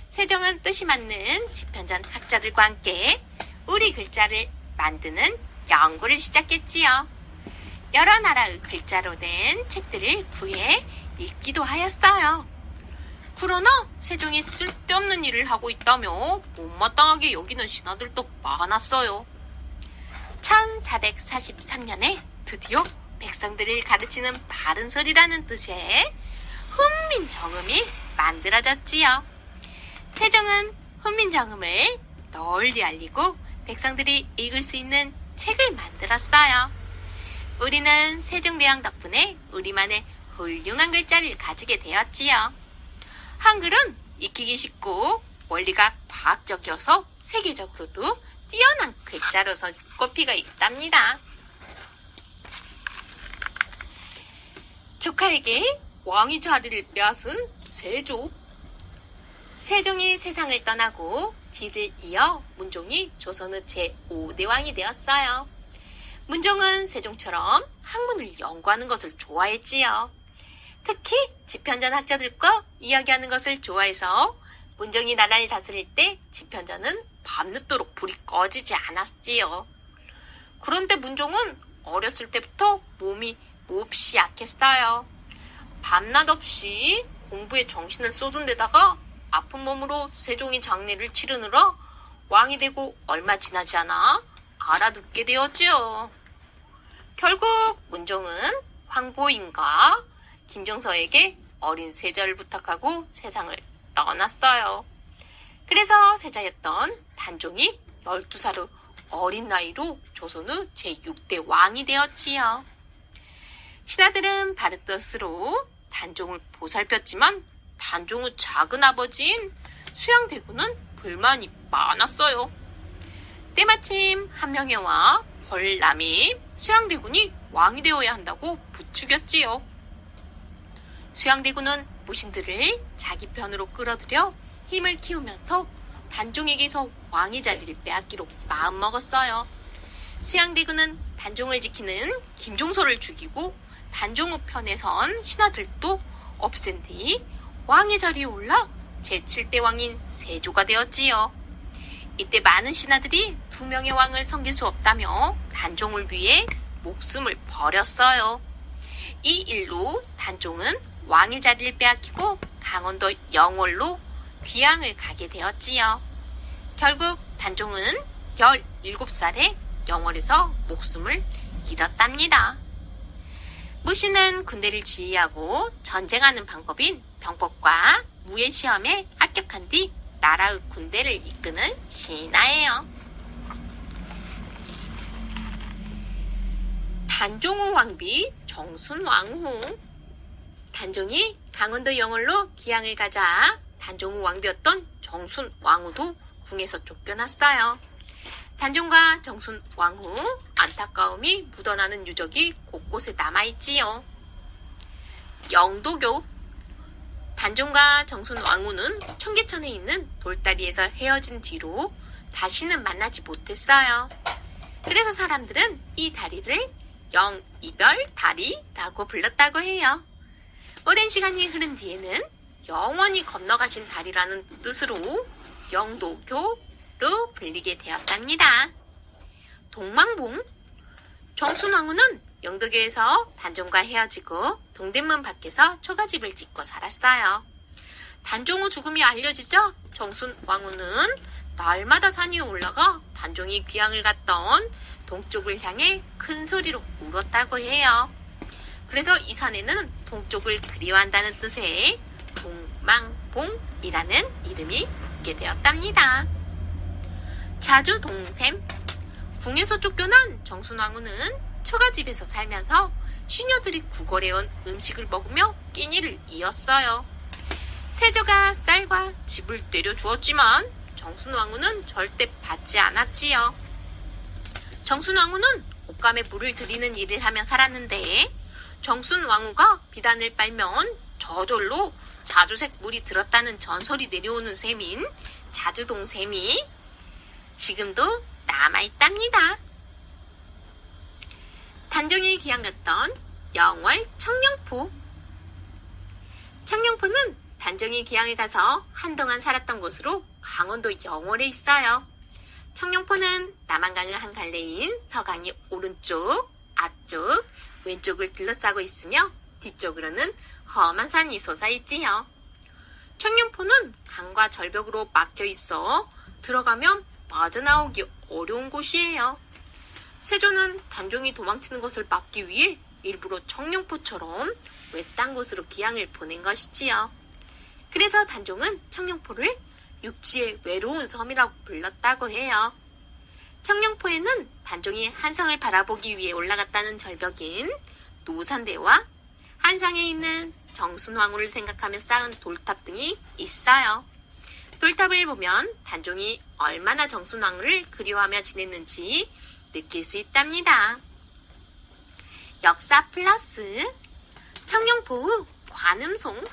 세종은 뜻이 맞는 집현전 학자들과 함께 우리 글자를 만드는 연구를 시작했지요. 여러 나라의 글자로 된 책들을 구해 읽기도 하였어요. 그러나 세종이 쓸데없는 일을 하고 있다며 못마땅하게 여기는 신하들도 많았어요. 1443년에 드디어 백성들을 가르치는 바른 소리라는 뜻의 훈민정음이 만들어졌지요. 세종은 훈민정음을 널리 알리고 백성들이 읽을 수 있는 책을 만들었어요. 우리는 세종대왕 덕분에 우리만의 훌륭한 글자를 가지게 되었지요. 한글은 익히기 쉽고 원리가 과학적이어서 세계적으로도 뛰어난 글자로서 꼽히고 있답니다. 조카에게 왕위 자리를 빼앗은 세조. 세종이 세상을 떠나고 뒤를 이어 문종이 조선의 제5대 왕이 되었어요. 문종은 세종처럼 학문을 연구하는 것을 좋아했지요. 특히 집현전 학자들과 이야기하는 것을 좋아해서 문종이 나라를 다스릴 때 집현전은 밤늦도록 불이 꺼지지 않았지요. 그런데 문종은 어렸을 때부터 몸이 몹시 약했어요. 밤낮 없이 공부에 정신을 쏟은 데다가 아픈 몸으로 세종이 장례를 치르느라 왕이 되고 얼마 지나지 않아 알아눕게 되었지요. 결국 문종은 황보인과 김종서에게 어린 세자를 부탁하고 세상을 떠났어요. 그래서 세자였던 단종이 12살의 어린 나이로 조선의 제6대 왕이 되었지요. 신하들은 바른 뜻으로 단종을 보살폈지만 단종의 작은 아버지인 수양대군은 불만이 많았어요. 때마침 한명회와 벌남이 수양대군이 왕이 되어야 한다고 부추겼지요. 수양대군은 무신들을 자기 편으로 끌어들여 힘을 키우면서 단종에게서 왕위 자리를 빼앗기로 마음먹었어요. 수양대군은 단종을 지키는 김종서를 죽이고 단종의 편에 선 신하들도 없앤 뒤 왕의 자리에 올라 제7대 왕인 세조가 되었지요. 이때 많은 신하들이 2명의 왕을 섬길 수 없다며 단종을 위해 목숨을 버렸어요. 이 일로 단종은 왕의 자리를 빼앗기고 강원도 영월로 귀향을 가게 되었지요. 결국 단종은 17살에 영월에서 목숨을 잃었답니다. 무신은 군대를 지휘하고 전쟁하는 방법인 병법과 무예 시험에 합격한 뒤 나라의 군대를 이끄는 신하예요. 단종의 왕비 정순왕후. 단종이 강원도 영월로 귀향을 가자 단종의 왕비였던 정순왕후도 궁에서 쫓겨났어요. 단종과 정순왕후 안타까움이 묻어나는 유적이 곳곳에 남아있지요. 영도교. 단종과 정순왕후는 청계천에 있는 돌다리에서 헤어진 뒤로 다시는 만나지 못했어요. 그래서 사람들은 이 다리를 영이별 다리라고 불렀다고 해요. 오랜 시간이 흐른 뒤에는 영원히 건너가신 다리라는 뜻으로 영도교로 불리게 되었답니다. 동망봉. 정순왕후는 영도교에서 단종과 헤어지고 동대문 밖에서 초가집을 짓고 살았어요. 단종의 죽음이 알려지자 정순왕후는 날마다 산 위에 올라가 단종이 귀향을 갔던 동쪽을 향해 큰 소리로 울었다고 해요. 그래서 이 산에는 동쪽을 그리워한다는 뜻의 동망봉이라는 이름이 죽게 되었답니다. 자주 동샘. 궁에서 쫓겨난 정순왕후는 처가집에서 살면서 시녀들이 구걸해온 음식을 먹으며 끼니를 이었어요. 세조가 쌀과 집을 내려주었지만 정순왕후는 절대 받지 않았지요. 정순왕후는 옷감에 물을 들이는 일을 하며 살았는데 정순왕후가 비단을 빨면 저절로 자주색 물이 들었다는 전설이 내려오는 셈인 자주동샘이 지금도 남아있답니다. 단종이 기양갔던 영월 청룡포. 청룡포는 단종이 기양을 가서 한동안 살았던 곳으로 강원도 영월에 있어요. 청룡포는 남한강의 한 갈래인 서강이 오른쪽, 앞쪽, 왼쪽을 둘러싸고 있으며 뒤쪽으로는 험한 산이 솟아있지요. 청룡포는 강과 절벽으로 막혀 있어 들어가면 빠져나오기 어려운 곳이에요. 세조는 단종이 도망치는 것을 막기 위해 일부러 청룡포처럼 외딴 곳으로 기양을 보낸 것이지요. 그래서 단종은 청룡포를 육지의 외로운 섬이라고 불렀다고 해요. 청룡포에는 단종이 한성을 바라보기 위해 올라갔다는 절벽인 노산대와 한상에 있는 정순왕후를 생각하며 쌓은 돌탑 등이 있어요. 돌탑을 보면 단종이 얼마나 정순왕후를 그리워하며 지냈는지 느낄 수 있답니다. 역사 플러스 청룡포 관음송.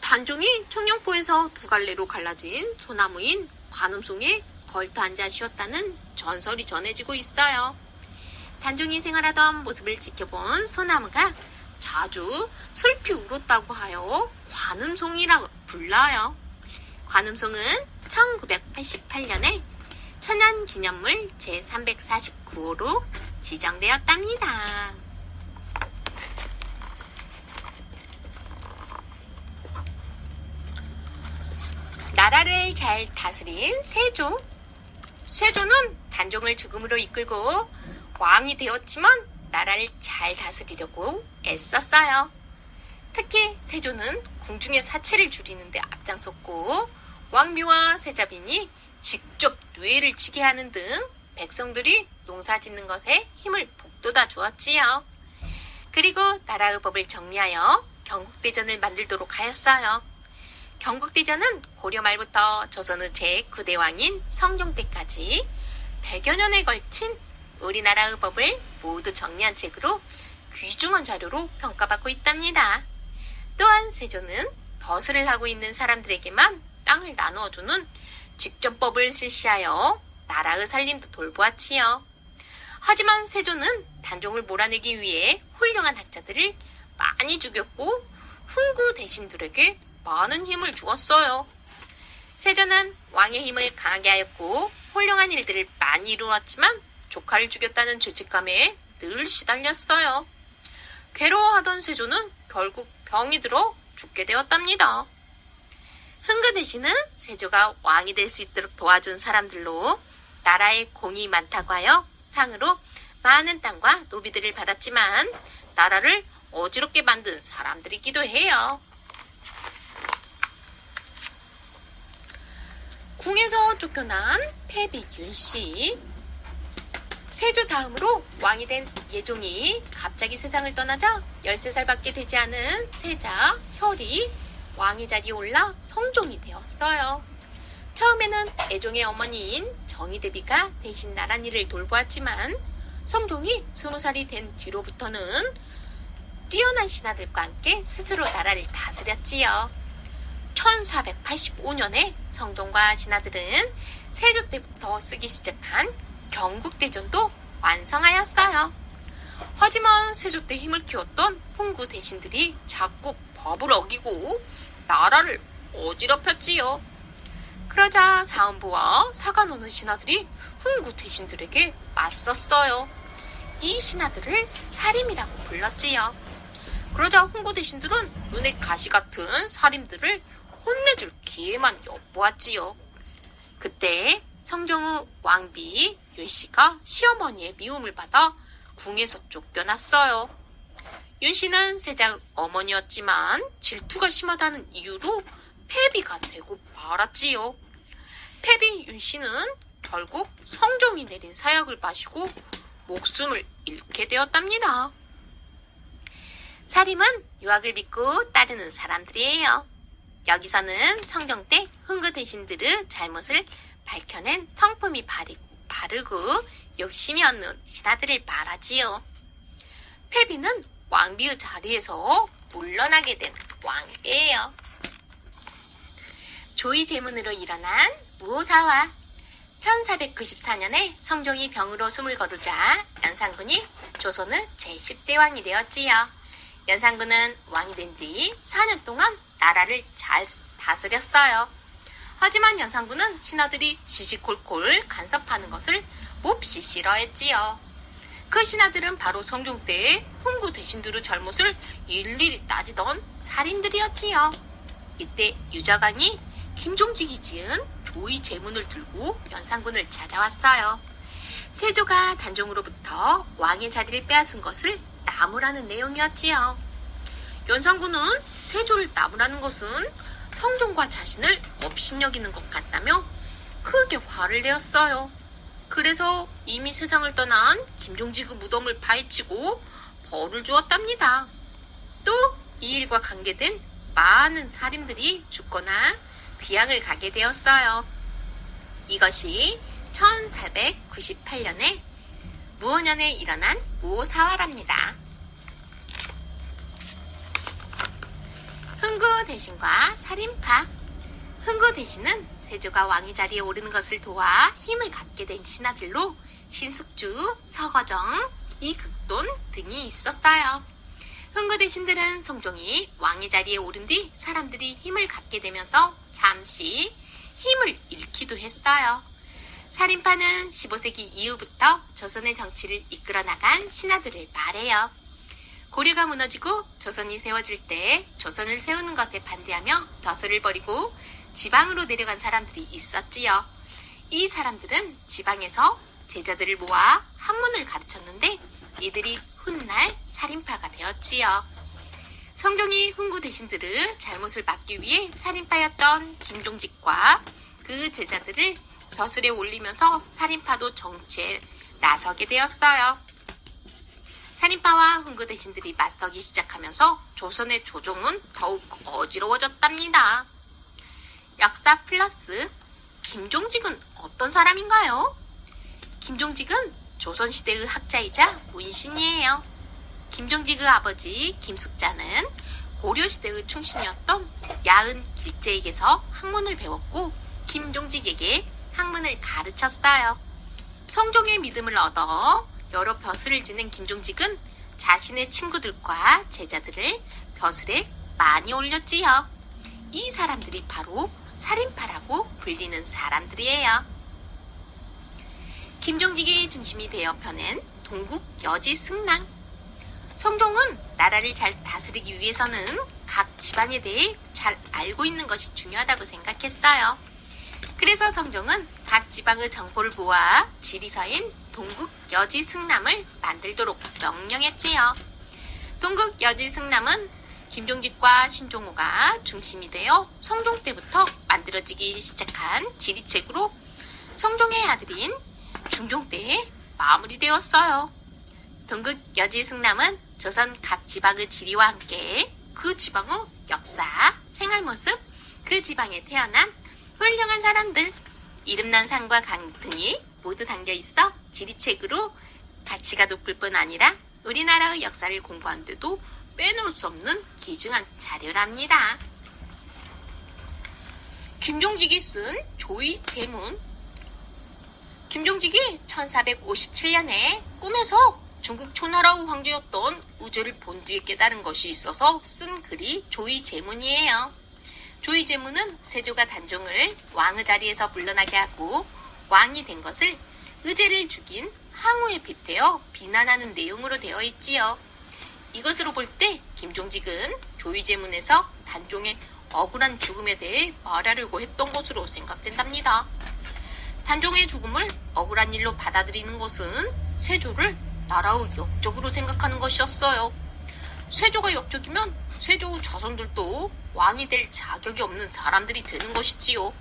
단종이 청룡포에서 두 갈래로 갈라진 소나무인 관음송에 걸터 앉아 쉬었다는 전설이 전해지고 있어요. 단종이 생활하던 모습을 지켜본 소나무가 자주 슬피 울었다고 하여 관음송이라고 불러요. 관음송은 1988년에 천연기념물 제349호로 지정되었답니다. 나라를 잘 다스린 세조. 세조는 단종을 죽음으로 이끌고 왕이 되었지만 나라를 잘 다스리려고 애썼어요. 특히 세조는 궁중의 사치를 줄이는 데 앞장섰고 왕묘와 세자빈이 직접 뇌를 치게 하는 등 백성들이 농사 짓는 것에 힘을 북돋아 주었지요. 그리고 나라의 법을 정리하여 경국대전을 만들도록 하였어요. 경국대전은 고려 말부터 조선의 제9대 왕인 성종 때까지 100여 년에 걸친 우리나라의 법을 모두 정리한 책으로 귀중한 자료로 평가받고 있답니다. 또한 세조는 벼슬을 하고 있는 사람들에게만 땅을 나누어주는 직전법을 실시하여 나라의 살림도 돌보았지요. 하지만 세조는 단종을 몰아내기 위해 훌륭한 학자들을 많이 죽였고 훈구 대신들에게 많은 힘을 주었어요. 세조는 왕의 힘을 강하게 하였고 훌륭한 일들을 많이 이루었지만 조카를 죽였다는 죄책감에 늘 시달렸어요. 괴로워하던 세조는 결국 병이 들어 죽게 되었답니다. 흥그 대신은 세조가 왕이 될 수 있도록 도와준 사람들로 나라에 공이 많다고 하여 상으로 많은 땅과 노비들을 받았지만 나라를 어지럽게 만든 사람들이기도 해요. 궁에서 쫓겨난 패비 윤씨. 세조 다음으로 왕이 된 예종이 갑자기 세상을 떠나자 13살밖에 되지 않은 세자 혈이 왕의 자리에 올라 성종이 되었어요. 처음에는 예종의 어머니인 정의대비가 대신 나랏일을 돌보았지만 성종이 20살이 된 뒤로부터는 뛰어난 신하들과 함께 스스로 나라를 다스렸지요. 1485년에 성종과 신하들은 세조 때부터 쓰기 시작한 경국대전도 완성하였어요. 하지만 세조 때 힘을 키웠던 훈구 대신들이 자꾸 법을 어기고 나라를 어지럽혔지요. 그러자 사헌부와 사관 오는 신하들이 훈구 대신들에게 맞섰어요. 이 신하들을 살임이라고 불렀지요. 그러자 훈구 대신들은 눈에 가시 같은 살인들을 혼내줄 기회만 엿보았지요. 그때 성종의 왕비 윤씨가 시어머니의 미움을 받아 궁에서 쫓겨났어요. 윤씨는 세자의 어머니였지만 질투가 심하다는 이유로 패비가 되고 말았지요. 패비 윤씨는 결국 성종이 내린 사약을 마시고 목숨을 잃게 되었답니다. 사림은 유학을 믿고 따르는 사람들이에요. 여기서는 성종 때 흥구 대신들의 잘못을 밝혀낸 성품이 바르고 욕심이 없는 신하들을 말하지요. 패비는 왕비의 자리에서 물러나게 된 왕비예요. 조의 제문으로 일어난 무오사화. 1494년에 성종이 병으로 숨을 거두자 연산군이 조선의 제10대 왕이 되었지요. 연산군은 왕이 된 뒤 4년 동안 나라를 잘 다스렸어요. 하지만 연산군은 신하들이 시시콜콜 간섭하는 것을 몹시 싫어했지요. 그 신하들은 바로 성종 때의 흥구 대신들의 잘못을 일일이 따지던 살인들이었지요. 이때 유저강이 김종직이 지은 조의 제문을 들고 연산군을 찾아왔어요. 세조가 단종으로부터 왕의 자리를 빼앗은 것을 나무라는 내용이었지요. 연산군은 세조를 나무라는 것은 성종과 자신을 업신여기는 것 같다며 크게 화를 내었어요. 그래서 이미 세상을 떠난 김종직의 무덤을 파헤치고 벌을 주었답니다. 또 이 일과 관계된 많은 살인들이 죽거나 귀향을 가게 되었어요. 이것이 1498년에 무오년에 일어난 무오사화랍니다. 흥구 대신과 살인파. 흥구 대신은 세조가 왕위 자리에 오르는 것을 도와 힘을 갖게 된 신하들로 신숙주, 서거정, 이극돈 등이 있었어요. 흥구 대신들은 성종이 왕위 자리에 오른 뒤 사람들이 힘을 갖게 되면서 잠시 힘을 잃기도 했어요. 살인파는 15세기 이후부터 조선의 정치를 이끌어 나간 신하들을 말해요. 고려가 무너지고 조선이 세워질 때 조선을 세우는 것에 반대하며 벼슬을 버리고 지방으로 내려간 사람들이 있었지요. 이 사람들은 지방에서 제자들을 모아 학문을 가르쳤는데 이들이 훗날 살인파가 되었지요. 성종이 흥구 대신들의 잘못을 막기 위해 살인파였던 김종직과 그 제자들을 벼슬에 올리면서 살인파도 정치에 나서게 되었어요. 살인파와 흥구 대신들이 맞서기 시작하면서 조선의 조정은 더욱 어지러워졌답니다. 역사 플러스 김종직은 어떤 사람인가요? 김종직은 조선시대의 학자이자 문신이에요. 김종직의 아버지 김숙자는 고려시대의 충신이었던 야은 길제에게서 학문을 배웠고 김종직에게 학문을 가르쳤어요. 성종의 믿음을 얻어 여러 벼슬을 지낸 김종직은 자신의 친구들과 제자들을 벼슬에 많이 올렸지요. 이 사람들이 바로 살인파라고 불리는 사람들이에요. 김종직의 중심이 되어 펴낸 동국 여지 승랑. 성종은 나라를 잘 다스리기 위해서는 각 지방에 대해 잘 알고 있는 것이 중요하다고 생각했어요. 그래서 성종은 각 지방의 정보를 모아 지리서인 동국 여지 승남을 만들도록 명령했지요. 동국 여지 승남은 김종직과 신종호가 중심이 되어 성종 때부터 만들어지기 시작한 지리책으로 성종의 아들인 중종 때에 마무리되었어요. 동국 여지 승남은 조선 각 지방의 지리와 함께 그 지방의 역사, 생활 모습, 그 지방에 태어난 훌륭한 사람들, 이름난 산과 강 등이 모두 담겨 있어 지리책으로 가치가 높을 뿐 아니라 우리나라의 역사를 공부하는데도 빼놓을 수 없는 귀중한 자료랍니다. 김종직이 쓴 조의 제문. 김종직이 1457년에 꿈에서 중국 초나라의 황제였던 우조를 본 뒤에 깨달은 것이 있어서 쓴 글이 조의 제문이에요. 조의 제문은 세조가 단종을 왕의 자리에서 물러나게 하고 왕이 된 것을 의제를 죽인 항우에 빗대어 비난하는 내용으로 되어 있지요. 이것으로 볼 때 김종직은 조의 제문에서 단종의 억울한 죽음에 대해 말하려고 했던 것으로 생각된답니다. 단종의 죽음을 억울한 일로 받아들이는 것은 세조를 나라의 역적으로 생각하는 것이었어요. 세조가 역적이면 세조 자손들도 왕이 될 자격이 없는 사람들이 되는 것이지요.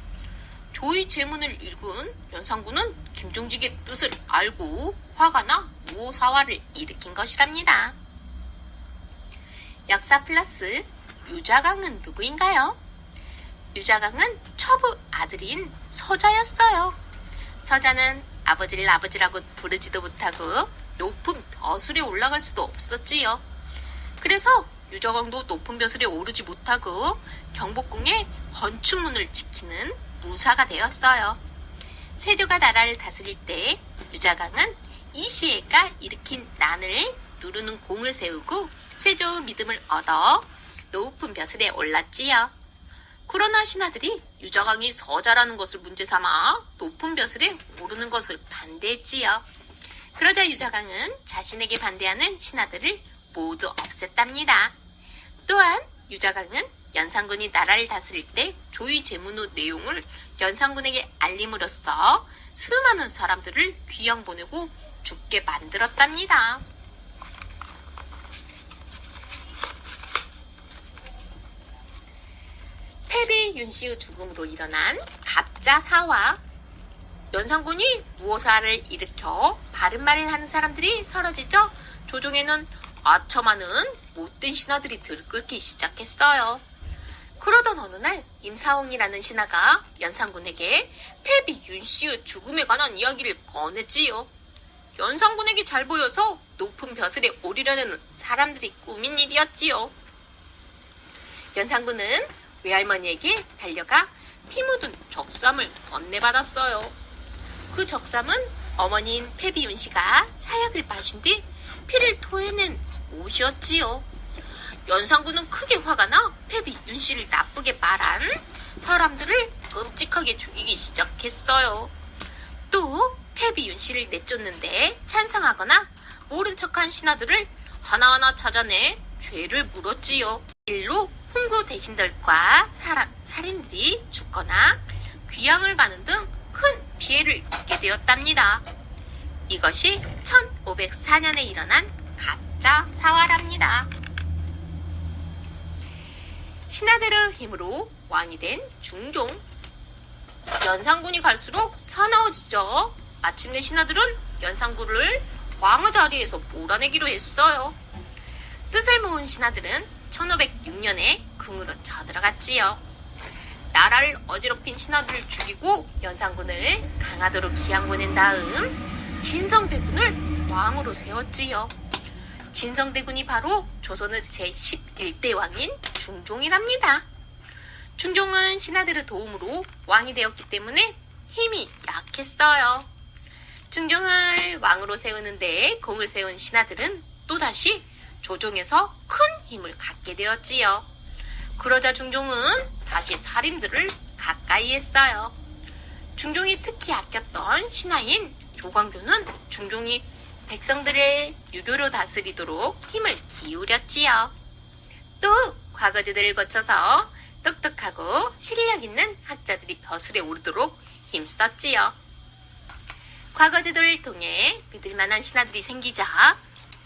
조의 제문을 읽은 연산군은 김종직의 뜻을 알고 화가 나 무사화를 일으킨 것이랍니다. 역사 플러스 유자강은 누구인가요? 유자강은 처부 아들인 서자였어요. 서자는 아버지를 아버지라고 부르지도 못하고 높은 벼슬에 올라갈 수도 없었지요. 그래서 유자강도 높은 벼슬에 오르지 못하고 경복궁의 건축문을 지키는 무사가 되었어요. 세조가 나라를 다스릴 때 유자강은 이시애가 일으킨 난을 누르는 공을 세우고 세조 믿음을 얻어 높은 벼슬에 올랐지요. 그러나 신하들이 유자강이 서자라는 것을 문제 삼아 높은 벼슬에 오르는 것을 반대했지요. 그러자 유자강은 자신에게 반대하는 신하들을 모두 없앴답니다. 또한 유자강은 연산군이 나라를 다스릴 때 조의 제문의 내용을 연산군에게 알림으로써 수많은 사람들을 귀양 보내고 죽게 만들었답니다. 패비 윤씨의 죽음으로 일어난 갑자사화. 연산군이 무오사를 일으켜 바른 말을 하는 사람들이 사라지자 조정에는 아첨하는 못된 신하들이 들끓기 시작했어요. 그러던 어느 날 임사홍이라는 신하가 연산군에게 패비 윤씨의 죽음에 관한 이야기를 꺼냈지요. 연산군에게 잘 보여서 높은 벼슬에 오르려는 사람들이 꾸민 일이었지요. 연산군은 외할머니에게 달려가 피 묻은 적삼을 건네받았어요. 그 적삼은 어머니인 패비 윤씨가 사약을 마신 뒤 피를 토해낸 옷이었지요. 연산군은 크게 화가 나 패비 윤씨를 나쁘게 말한 사람들을 끔찍하게 죽이기 시작했어요. 또 패비 윤씨를 내쫓는데 찬성하거나 모른 척한 신하들을 하나하나 찾아내 죄를 물었지요. 일로 훈구 대신들과 살인들이 죽거나 귀양을 가는 등 큰 피해를 입게 되었답니다. 이것이 1504년에 일어난 갑자사화랍니다. 신하들의 힘으로 왕이 된 중종. 연산군이 갈수록 사나워지죠. 마침내 신하들은 연산군을 왕의 자리에서 몰아내기로 했어요. 뜻을 모은 신하들은 1506년에 궁으로 쳐들어갔지요. 나라를 어지럽힌 신하들을 죽이고 연산군을 강화도로 기양 보낸 다음 진성대군을 왕으로 세웠지요. 진성대군이 바로 조선의 제11대 왕인 중종이랍니다. 중종은 신하들의 도움으로 왕이 되었기 때문에 힘이 약했어요. 중종을 왕으로 세우는데 공을 세운 신하들은 또다시 조정에서 큰 힘을 갖게 되었지요. 그러자 중종은 다시 살인들을 가까이 했어요. 중종이 특히 아꼈던 신하인 조광조는 중종이 백성들을 유교로 다스리도록 힘을 기울였지요. 또 과거제들을 거쳐서 똑똑하고 실력 있는 학자들이 벼슬에 오르도록 힘썼지요. 과거제도를 통해 믿을만한 신하들이 생기자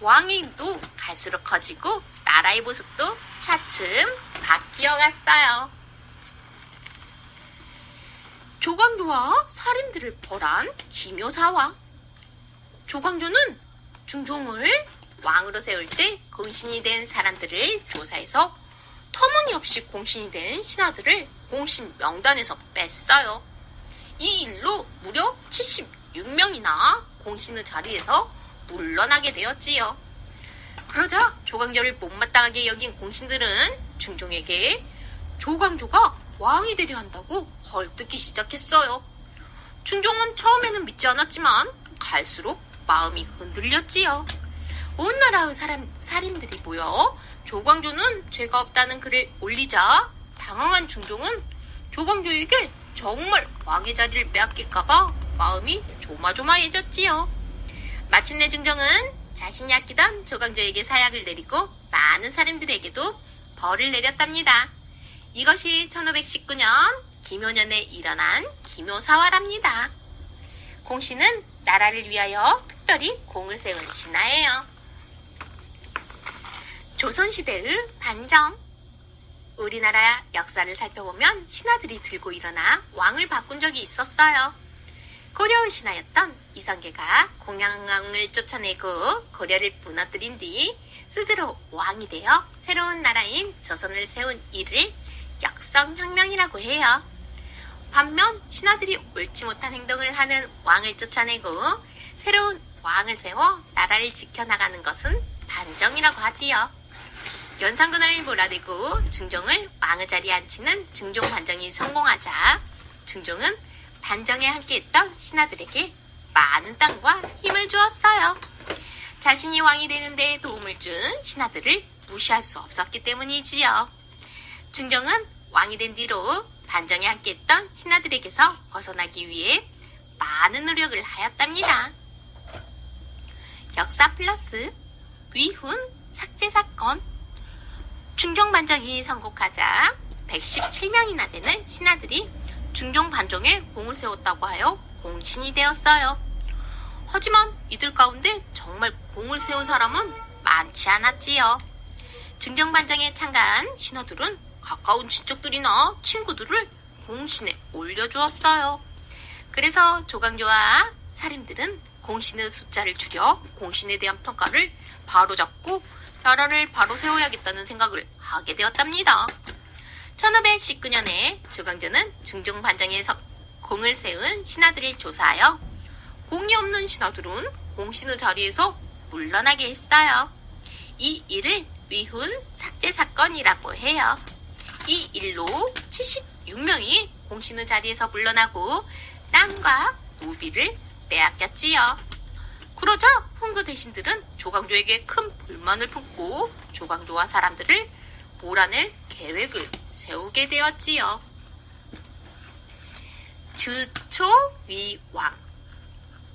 왕의 힘도 갈수록 커지고 나라의 모습도 차츰 바뀌어갔어요. 조광조와 살인들을 벌한 기묘사화. 조광조는 중종을 왕으로 세울 때 공신이 된 사람들을 조사해서 터무니없이 공신이 된 신하들을 공신 명단에서 뺐어요. 이 일로 무려 76명이나 공신의 자리에서 물러나게 되었지요. 그러자 조광조를 못마땅하게 여긴 공신들은 중종에게 조광조가 왕이 되려 한다고 헐뜯기 시작했어요. 중종은 처음에는 믿지 않았지만 갈수록 마음이 흔들렸지요. 온 나라의 살인들이 모여 조광조는 죄가 없다는 글을 올리자 당황한 중종은 조광조에게 정말 왕의 자리를 빼앗길까봐 마음이 조마조마해졌지요. 마침내 중종은 자신이 아끼던 조광조에게 사약을 내리고 많은 사람들에게도 벌을 내렸답니다. 이것이 1519년 기묘년에 일어난 기묘사화랍니다. 공씨는 나라를 위하여 특별히 공을 세운 신하예요. 조선시대의 반정. 우리나라 역사를 살펴보면 신하들이 들고 일어나 왕을 바꾼 적이 있었어요. 고려의 신하였던 이성계가 공양왕을 쫓아내고 고려를 무너뜨린 뒤 스스로 왕이 되어 새로운 나라인 조선을 세운 일을 역성혁명이라고 해요. 반면 신하들이 옳지 못한 행동을 하는 왕을 쫓아내고 새로운 왕을 세워 나라를 지켜나가는 것은 반정이라고 하지요. 연산군을 몰아내고 중종을 왕의 자리에 앉히는 중종 반정이 성공하자 중종은 반정에 함께했던 신하들에게 많은 땅과 힘을 주었어요. 자신이 왕이 되는 데 도움을 준 신하들을 무시할 수 없었기 때문이지요. 중종은 왕이 된 뒤로 반정에 함께했던 신하들에게서 벗어나기 위해 많은 노력을 하였답니다. 역사 플러스 위훈 삭제 사건. 중종 반정이 성공하자 117명이나 되는 신하들이 중종 반정에 공을 세웠다고 하여 공신이 되었어요. 하지만 이들 가운데 정말 공을 세운 사람은 많지 않았지요. 중종 반정에 참가한 신하들은 가까운 친척들이나 친구들을 공신에 올려주었어요. 그래서 조광조와 사림들은 공신의 숫자를 줄여 공신에 대한 평가를 바로잡고 나라를 바로 세워야겠다는 생각을 하게 되었답니다. 1519년에 조광조는 중종 반정에서 공을 세운 신하들을 조사하여 공이 없는 신하들은 공신의 자리에서 물러나게 했어요. 이 일을 위훈 삭제 사건이라고 해요. 이 일로 76명이 공신의 자리에서 물러나고 땅과 노비를 빼앗겼지요. 그러자 훈구 대신들은 조광조에게 큰 불만을 품고 조광조와 사람들을 몰아낼 계획을 세우게 되었지요. 주초위왕.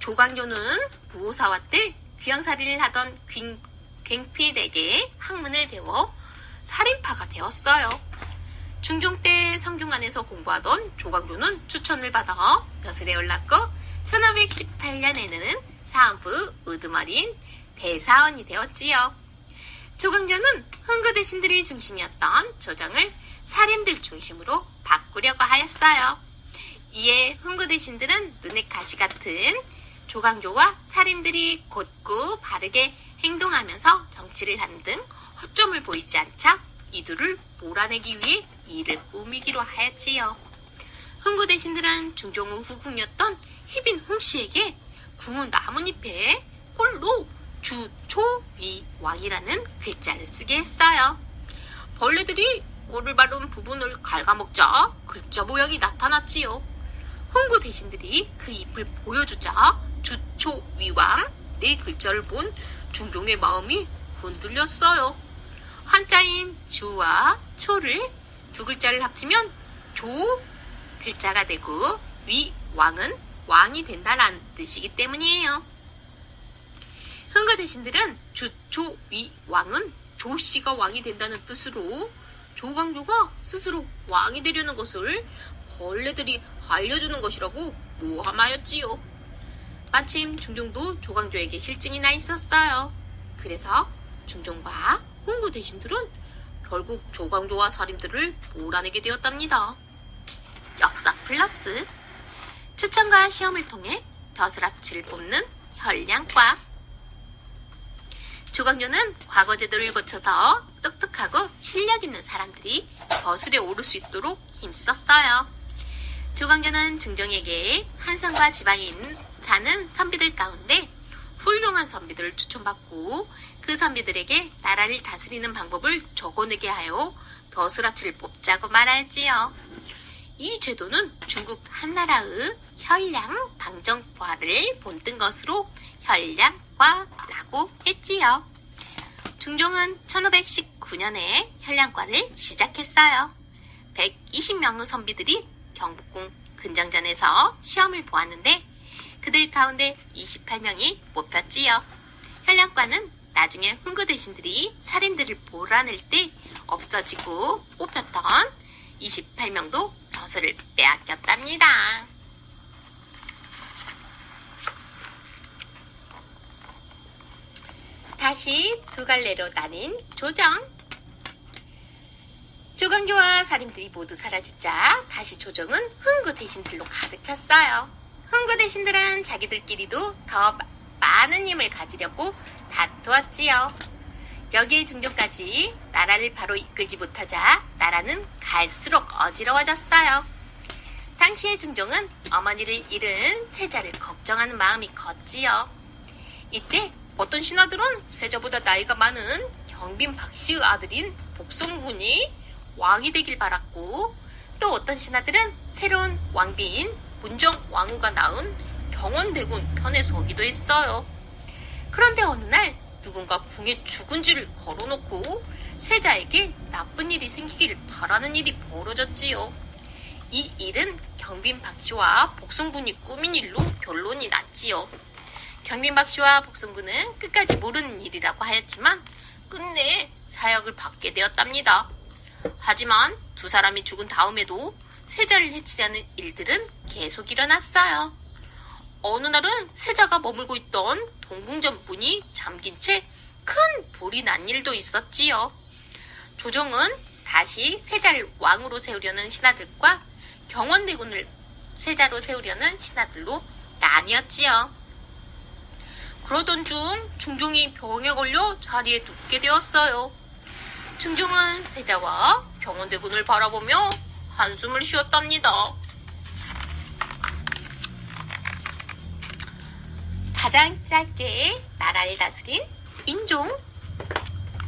조광조는 부호사화 때 귀양살이를 하던 갱피에게 학문을 배워 살인파가 되었어요. 중종 때 성균관에서 공부하던 조광조는 추천을 받아 벼슬에 올랐고 1518년에는 사헌부 우두머리인 대사원이 되었지요. 조광조는 훈구 대신들이 중심이었던 조정을 사림들 중심으로 바꾸려고 하였어요. 이에 훈구 대신들은 눈의 가시 같은 조광조와 사림들이 곧고 바르게 행동하면서 정치를 하는 등 허점을 보이지 않자 이들을 몰아내기 위해 이를 꾸미기로 하였지요. 훈구 대신들은 중종의 후궁이었던 희빈 홍씨에게 궁의 나뭇잎에 꼴로 주초위왕이라는 글자를 쓰게 했어요. 벌레들이 꿀을 바른 부분을 갉아먹자 글자 모양이 나타났지요. 훈구 대신들이 그 잎을 보여주자 주초위왕 네 글자를 본 중종의 마음이 흔들렸어요. 한자인 주와 초를 두 글자를 합치면 조 글자가 되고 위왕은 왕이 된다라는 뜻이기 때문이에요. 훈구 대신들은 주초위왕은 조씨가 왕이 된다는 뜻으로 조광조가 스스로 왕이 되려는 것을 벌레들이 알려주는 것이라고 모함하였지요. 마침 중종도 조광조에게 실증이 나 있었어요. 그래서 중종과 훈구 대신들은 결국 조광조와 사림들을 몰아내게 되었답니다. 역사 플러스 추천과 시험을 통해 벼슬아치를 뽑는 현량과. 조광조는 과거 제도를 고쳐서 똑똑하고 실력 있는 사람들이 벼슬에 오를 수 있도록 힘썼어요. 조광조는 중종에게 한성과 지방에 사는 선비들 가운데 훌륭한 선비들을 추천받고 그 선비들에게 나라를 다스리는 방법을 적어내게 하여 벼슬아치를 뽑자고 말하지요. 이 제도는 중국 한나라의 현량 방정과를 본뜬 것으로 현량과라고 했지요. 중종은 1519년에 현량과를 시작했어요. 120명의 선비들이 경복궁 근정전에서 시험을 보았는데 그들 가운데 28명이 뽑혔지요. 현량과는 나중에 훈구 대신들이 살인들을 몰아낼 때 없어지고 뽑혔던 28명도 벼슬을 빼앗겼답니다. 다시 두 갈래로 나뉜 조정. 조광조와 사림들이 모두 사라지자 다시 조정은 흥구 대신들로 가득 찼어요. 흥구 대신들은 자기들끼리도 더 많은 힘을 가지려고 다투었지요. 여기에 중종까지 나라를 바로 이끌지 못하자 나라는 갈수록 어지러워졌어요. 당시의 중종은 어머니를 잃은 세자를 걱정하는 마음이 컸지요. 이때 어떤 신하들은 세자보다 나이가 많은 경빈 박씨의 아들인 복성군이 왕이 되길 바랐고, 또 어떤 신하들은 새로운 왕비인 문정왕후가 낳은 경원대군 편에 서기도 했어요. 그런데 어느 날 누군가 궁에 죽은지를 걸어놓고 세자에게 나쁜 일이 생기길 바라는 일이 벌어졌지요. 이 일은 경빈 박씨와 복성군이 꾸민 일로 결론이 났지요. 경빈 박씨와 복성군은 끝까지 모르는 일이라고 하였지만 끝내 사역을 받게 되었답니다. 하지만 두 사람이 죽은 다음에도 세자를 해치려는 일들은 계속 일어났어요. 어느 날은 세자가 머물고 있던 동궁전 문이 잠긴 채 큰 불이 난 일도 있었지요. 조정은 다시 세자를 왕으로 세우려는 신하들과 경원대군을 세자로 세우려는 신하들로 나뉘었지요. 그러던 중 중종이 병에 걸려 자리에 눕게 되었어요. 중종은 세자와 경원대군을 바라보며 한숨을 쉬었답니다. 가장 짧게 나라를 다스린 인종.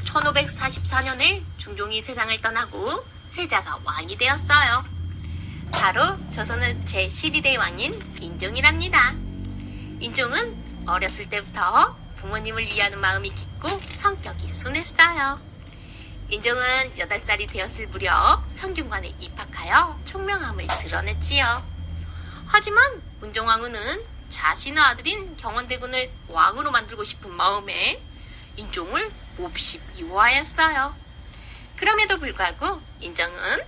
1544년에 중종이 세상을 떠나고 세자가 왕이 되었어요. 바로 조선의 제12대 왕인 인종이랍니다. 인종은 어렸을 때부터 부모님을 위하는 마음이 깊고 성격이 순했어요. 인종은 8살이 되었을 무렵 성균관에 입학하여 총명함을 드러냈지요. 하지만 문정왕후는 자신의 아들인 경원대군을 왕으로 만들고 싶은 마음에 인종을 몹시 미워하였어요. 그럼에도 불구하고 인종은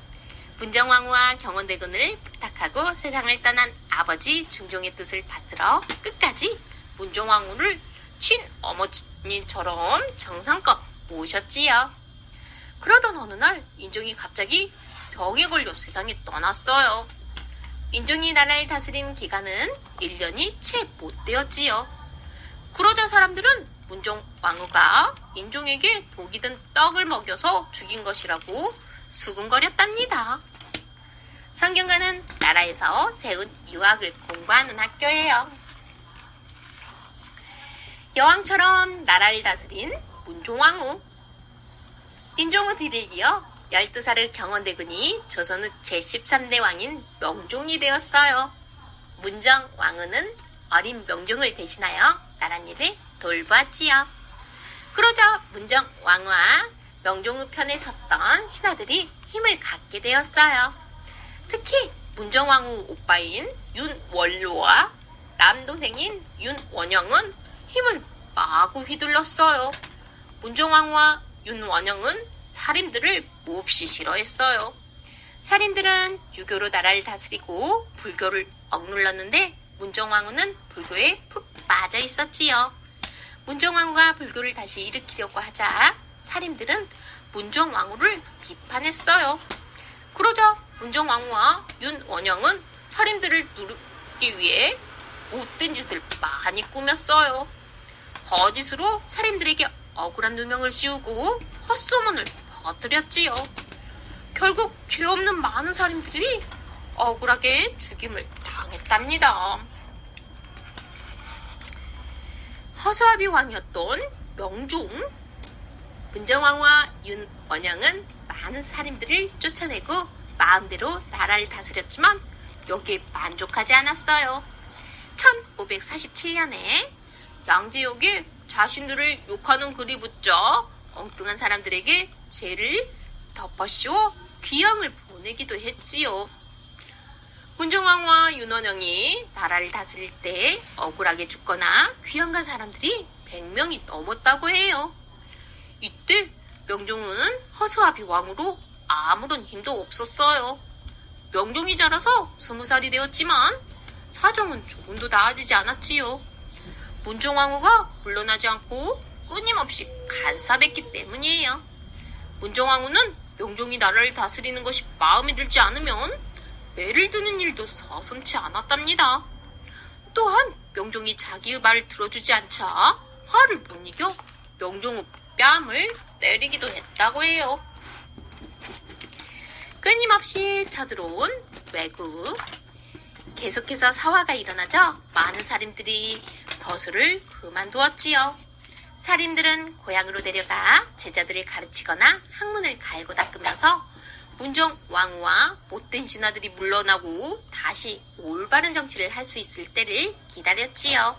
문정왕후와 경원대군을 부탁하고 세상을 떠난 아버지 중종의 뜻을 받들어 끝까지 문정왕후를 친어머니처럼 정성껏 모셨지요. 그러던 어느 날 인종이 갑자기 병에 걸려 세상에 떠났어요. 인종이 나라를 다스린 기간은 1년이 채 못 되었지요. 그러자 사람들은 문정왕후가 인종에게 독이 든 떡을 먹여서 죽인 것이라고 수군거렸답니다. 성균관은 나라에서 세운 유학을 공부하는 학교예요. 여왕처럼 나라를 다스린 문종왕후. 인종의 뒤를 이어 12살의 경원대군이 조선의 제13대 왕인 명종이 되었어요. 문정왕후는 어린 명종을 대신하여 나랏일을 돌보았지요. 그러자 문정왕후와 명종의 편에 섰던 신하들이 힘을 갖게 되었어요. 특히 문정왕후 오빠인 윤원로와 남동생인 윤원영은 힘을 마구 휘둘렀어요. 문정왕후와 윤원영은 살인들을 몹시 싫어했어요. 살인들은 유교로 나라를 다스리고 불교를 억눌렀는데 문정왕후는 불교에 푹 빠져 있었지요. 문정왕후가 불교를 다시 일으키려고 하자 살인들은 문정왕후를 비판했어요. 그러자 문정왕후와 윤원영은 살인들을 누르기 위해 못된 짓을 많이 꾸몄어요. 거짓으로 살인들에게 억울한 누명을 씌우고 헛소문을 퍼뜨렸지요. 결국 죄 없는 많은 살인들이 억울하게 죽임을 당했답니다. 허수아비 왕이었던 명종. 문정왕후와 윤원영은 많은 살인들을 쫓아내고 마음대로 나라를 다스렸지만 여기에 만족하지 않았어요. 1547년에 양재역에 자신들을 욕하는 글이 붙자 엉뚱한 사람들에게 죄를 덮어씌워 귀양을 보내기도 했지요. 문정왕후와 윤원영이 나라를 다스릴 때 억울하게 죽거나 귀양간 사람들이 100명이 넘었다고 해요. 이때 명종은 허수아비 왕으로 아무런 힘도 없었어요. 명종이 자라서 20살이 되었지만 사정은 조금도 나아지지 않았지요. 문정왕후가 물러나지 않고 끊임없이 간섭했기 때문이에요. 문정왕후는 명종이 나라를 다스리는 것이 마음에 들지 않으면 매를 드는 일도 서슴지 않았답니다. 또한 명종이 자기의 말을 들어주지 않자 화를 못 이겨 명종의 뺨을 때리기도 했다고 해요. 끊임없이 쳐들어온 왜구. 계속해서 사화가 일어나자 많은 살인들이 벼슬을 그만두었지요. 살인들은 고향으로 내려가 제자들을 가르치거나 학문을 갈고 닦으면서 문정 왕후와 못된 신하들이 물러나고 다시 올바른 정치를 할 수 있을 때를 기다렸지요.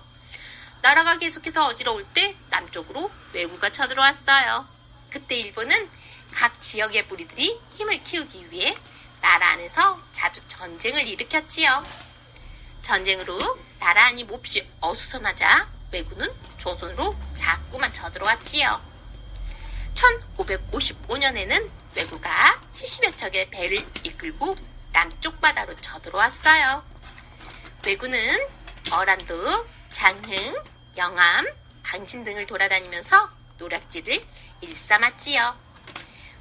나라가 계속해서 어지러울 때 남쪽으로 왜구가 쳐들어왔어요. 그때 일본은 각 지역의 무리들이 힘을 키우기 위해 나라 안에서 자주 전쟁을 일으켰지요. 전쟁으로 나라 안이 몹시 어수선하자 왜구는 조선으로 자꾸만 쳐들어왔지요. 1555년에는 왜구가 70여 척의 배를 이끌고 남쪽 바다로 쳐들어왔어요. 왜구는 어란도, 장흥, 영암, 강진 등을 돌아다니면서 노략질을 일삼았지요.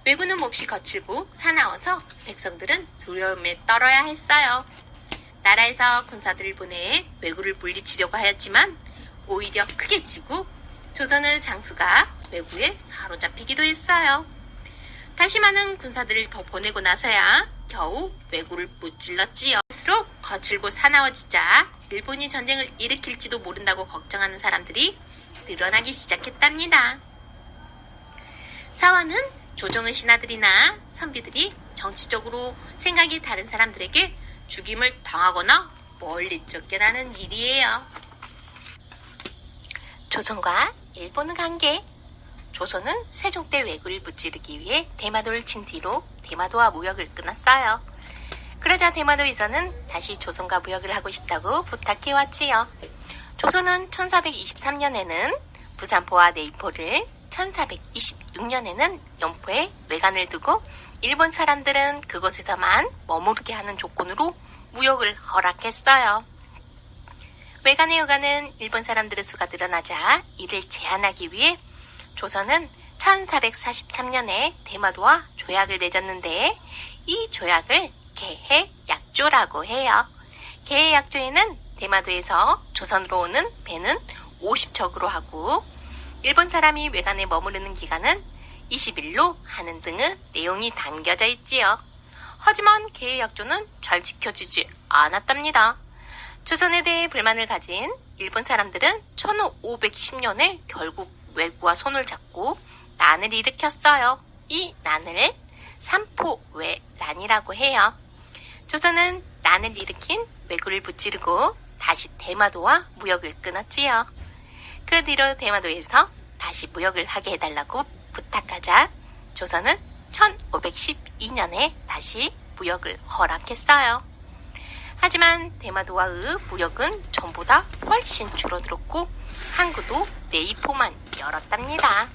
왜구는 몹시 거칠고 사나워서 백성들은 두려움에 떨어야 했어요. 나라에서 군사들을 보내 왜구를 물리치려고 하였지만 오히려 크게 지고 조선의 장수가 왜구에 사로잡히기도 했어요. 다시 많은 군사들을 더 보내고 나서야 겨우 왜구를 무찔렀지요. 갈수록 거칠고 사나워지자 일본이 전쟁을 일으킬지도 모른다고 걱정하는 사람들이 늘어나기 시작했답니다. 사화는 조정의 신하들이나 선비들이 정치적으로 생각이 다른 사람들에게 죽임을 당하거나 멀리 쫓겨나는 일이에요. 조선과 일본의 관계. 조선은 세종 때 왜구를 무찌르기 위해 대마도를 친 뒤로 대마도와 무역을 끊었어요. 그러자 대마도에서는 다시 조선과 무역을 하고 싶다고 부탁해왔지요. 조선은 1423년에는 부산포와 내이포를, 1426년에는 연포에 외관을 두고 일본 사람들은 그곳에서만 머무르게 하는 조건으로 무역을 허락했어요. 외관에 오가는 일본 사람들의 수가 늘어나자 이를 제한하기 위해 조선은 1443년에 대마도와 조약을 맺었는데 이 조약을 계해약조라고 해요. 계해약조에는 대마도에서 조선으로 오는 배는 50척으로 하고 일본 사람이 외관에 머무르는 기간은 20일로 하는 등의 내용이 담겨져 있지요. 하지만 계해약조는 잘 지켜지지 않았답니다. 조선에 대해 불만을 가진 일본 사람들은 1510년에 결국 왜구와 손을 잡고 난을 일으켰어요. 이 난을 삼포왜난이라고 해요. 조선은 난을 일으킨 왜구를 무찌르고 다시 대마도와 무역을 끊었지요. 그 뒤로 대마도에서 다시 무역을 하게 해달라고 부탁하자 조선은 1512년에 다시 무역을 허락했어요. 하지만 대마도와의 무역은 전보다 훨씬 줄어들었고 항구도 내이포만 열었답니다.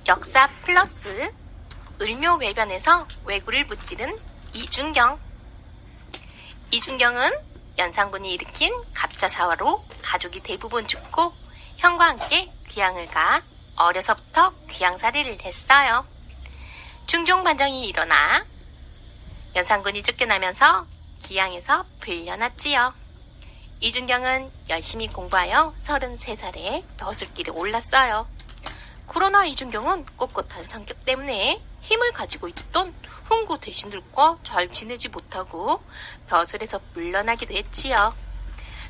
역사 플러스 을묘외변에서 왜구를 무찌른 이중경. 이중경은 연산군이 일으킨 갑자사화로 가족이 대부분 죽고 형과 함께 귀양을 가 어려서부터 귀양살이를 했어요. 중종반정이 일어나 연산군이 쫓겨나면서 귀양에서 풀려났지요. 이중경은 열심히 공부하여 33살에 벼슬길에 올랐어요. 그러나 이중경은 꼿꼿한 성격 때문에 힘을 가지고 있던 훈구 대신들과 잘 지내지 못하고 벼슬에서 물러나기도 했지요.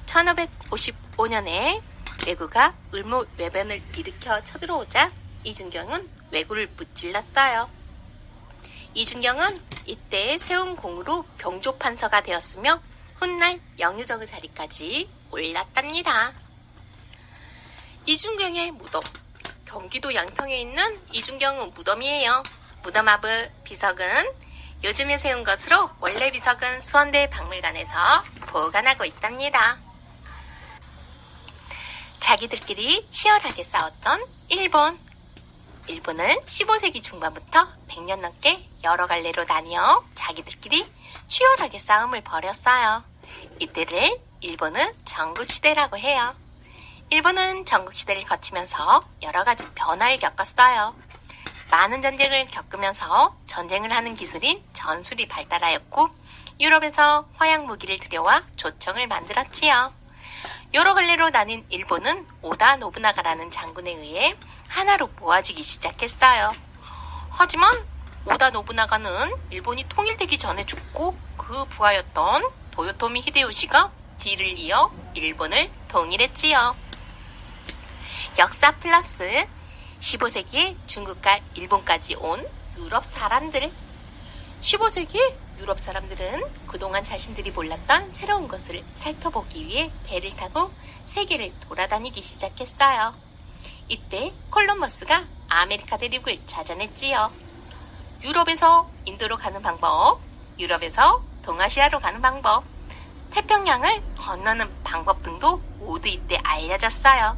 1555년에 왜구가 을묘외변을 일으켜 쳐들어오자 이중경은 왜구를 무찔렀어요. 이중경은 이때 세운 공으로 병조판서가 되었으며 훗날 영의정의 자리까지 올랐답니다. 이중경의 무덤. 경기도 양평에 있는 이중경의 무덤이에요. 무덤 앞의 비석은 요즘에 세운 것으로 원래 비석은 수원대 박물관에서 보관하고 있답니다. 자기들끼리 치열하게 싸웠던 일본. 일본은 15세기 중반부터 100년 넘게 여러 갈래로 나뉘어 자기들끼리 치열하게 싸움을 벌였어요. 이때를 일본의 전국시대라고 해요. 일본은 전국시대를 거치면서 여러 가지 변화를 겪었어요. 많은 전쟁을 겪으면서 전쟁을 하는 기술인 전술이 발달하였고 유럽에서 화약 무기를 들여와 조총을 만들었지요. 여러 갈래로 나뉜 일본은 오다 노부나가라는 장군에 의해 하나로 모아지기 시작했어요. 하지만 오다 노부나가는 일본이 통일되기 전에 죽고 그 부하였던 도요토미 히데요시가 뒤를 이어 일본을 통일했지요. 역사 플러스 15세기에 중국과 일본까지 온 유럽 사람들. 15세기에 유럽 사람들은 그동안 자신들이 몰랐던 새로운 것을 살펴보기 위해 배를 타고 세계를 돌아다니기 시작했어요. 이때 콜럼버스가 아메리카 대륙을 찾아냈지요. 유럽에서 인도로 가는 방법, 유럽에서 동아시아로 가는 방법, 태평양을 건너는 방법 등도 모두 이때 알려졌어요.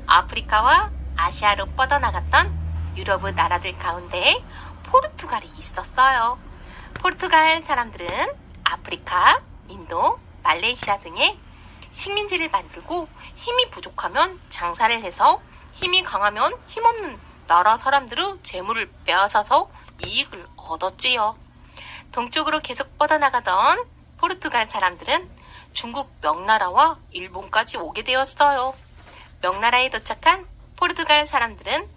아프리카와 아시아로 뻗어나갔던 유럽의 나라들 가운데 포르투갈이 있었어요. 포르투갈 사람들은 아프리카, 인도, 말레이시아 등의 식민지를 만들고 힘이 부족하면 장사를 해서 힘이 강하면 힘없는 나라 사람들의 재물을 빼앗아서 이익을 얻었지요. 동쪽으로 계속 뻗어나가던 포르투갈 사람들은 중국 명나라와 일본까지 오게 되었어요. 명나라에 도착한 포르투갈 사람들은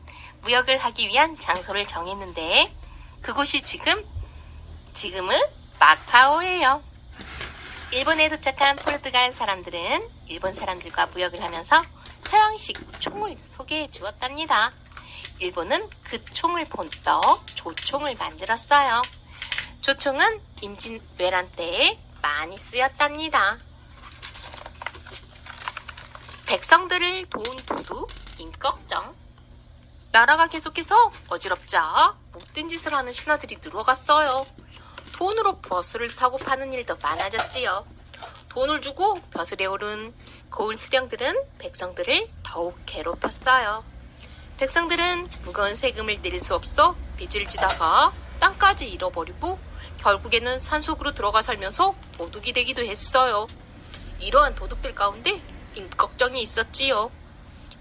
무역을 하기 위한 장소를 정했는데 그곳이 지금은 마카오예요. 일본에 도착한 포르투갈 사람들은 일본 사람들과 무역을 하면서 서양식 총을 소개해 주었답니다. 일본은 그 총을 본떠 조총을 만들었어요. 조총은 임진왜란 때에 많이 쓰였답니다. 백성들을 도운 도둑, 임꺽정. 나라가 계속해서 어지럽자 못된 짓을 하는 신하들이 늘어갔어요. 돈으로 벼슬을 사고 파는 일도 많아졌지요. 돈을 주고 벼슬에 오른 고을 수령들은 백성들을 더욱 괴롭혔어요. 백성들은 무거운 세금을 내릴 수 없어 빚을 지다가 땅까지 잃어버리고 결국에는 산속으로 들어가 살면서 도둑이 되기도 했어요. 이러한 도둑들 가운데 임꺽정이 있었지요.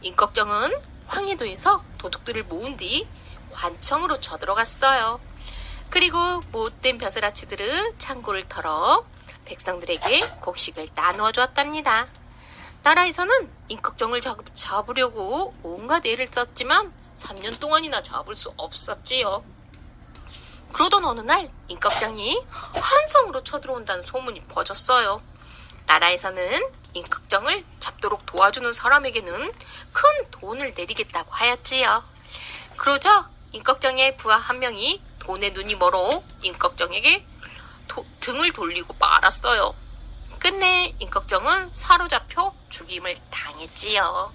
임꺽정은 황해도에서 도둑들을 모은 뒤 관청으로 쳐들어갔어요. 그리고 못된 벼슬아치들은 창고를 털어 백성들에게 곡식을 나누어 주었답니다. 나라에서는 임꺽정을 잡으려고 온갖 애를 썼지만 3년 동안이나 잡을 수 없었지요. 그러던 어느 날 임꺽정이 한성으로 쳐들어온다는 소문이 퍼졌어요. 나라에서는 임꺽정을 잡도록 도와주는 사람에게는 큰 돈을 내리겠다고 하였지요. 그러자 임꺽정의 부하 한 명이 돈에 눈이 멀어 임꺽정에게 등을 돌리고 말았어요. 끝내 임꺽정은 사로잡혀 죽임을 당했지요.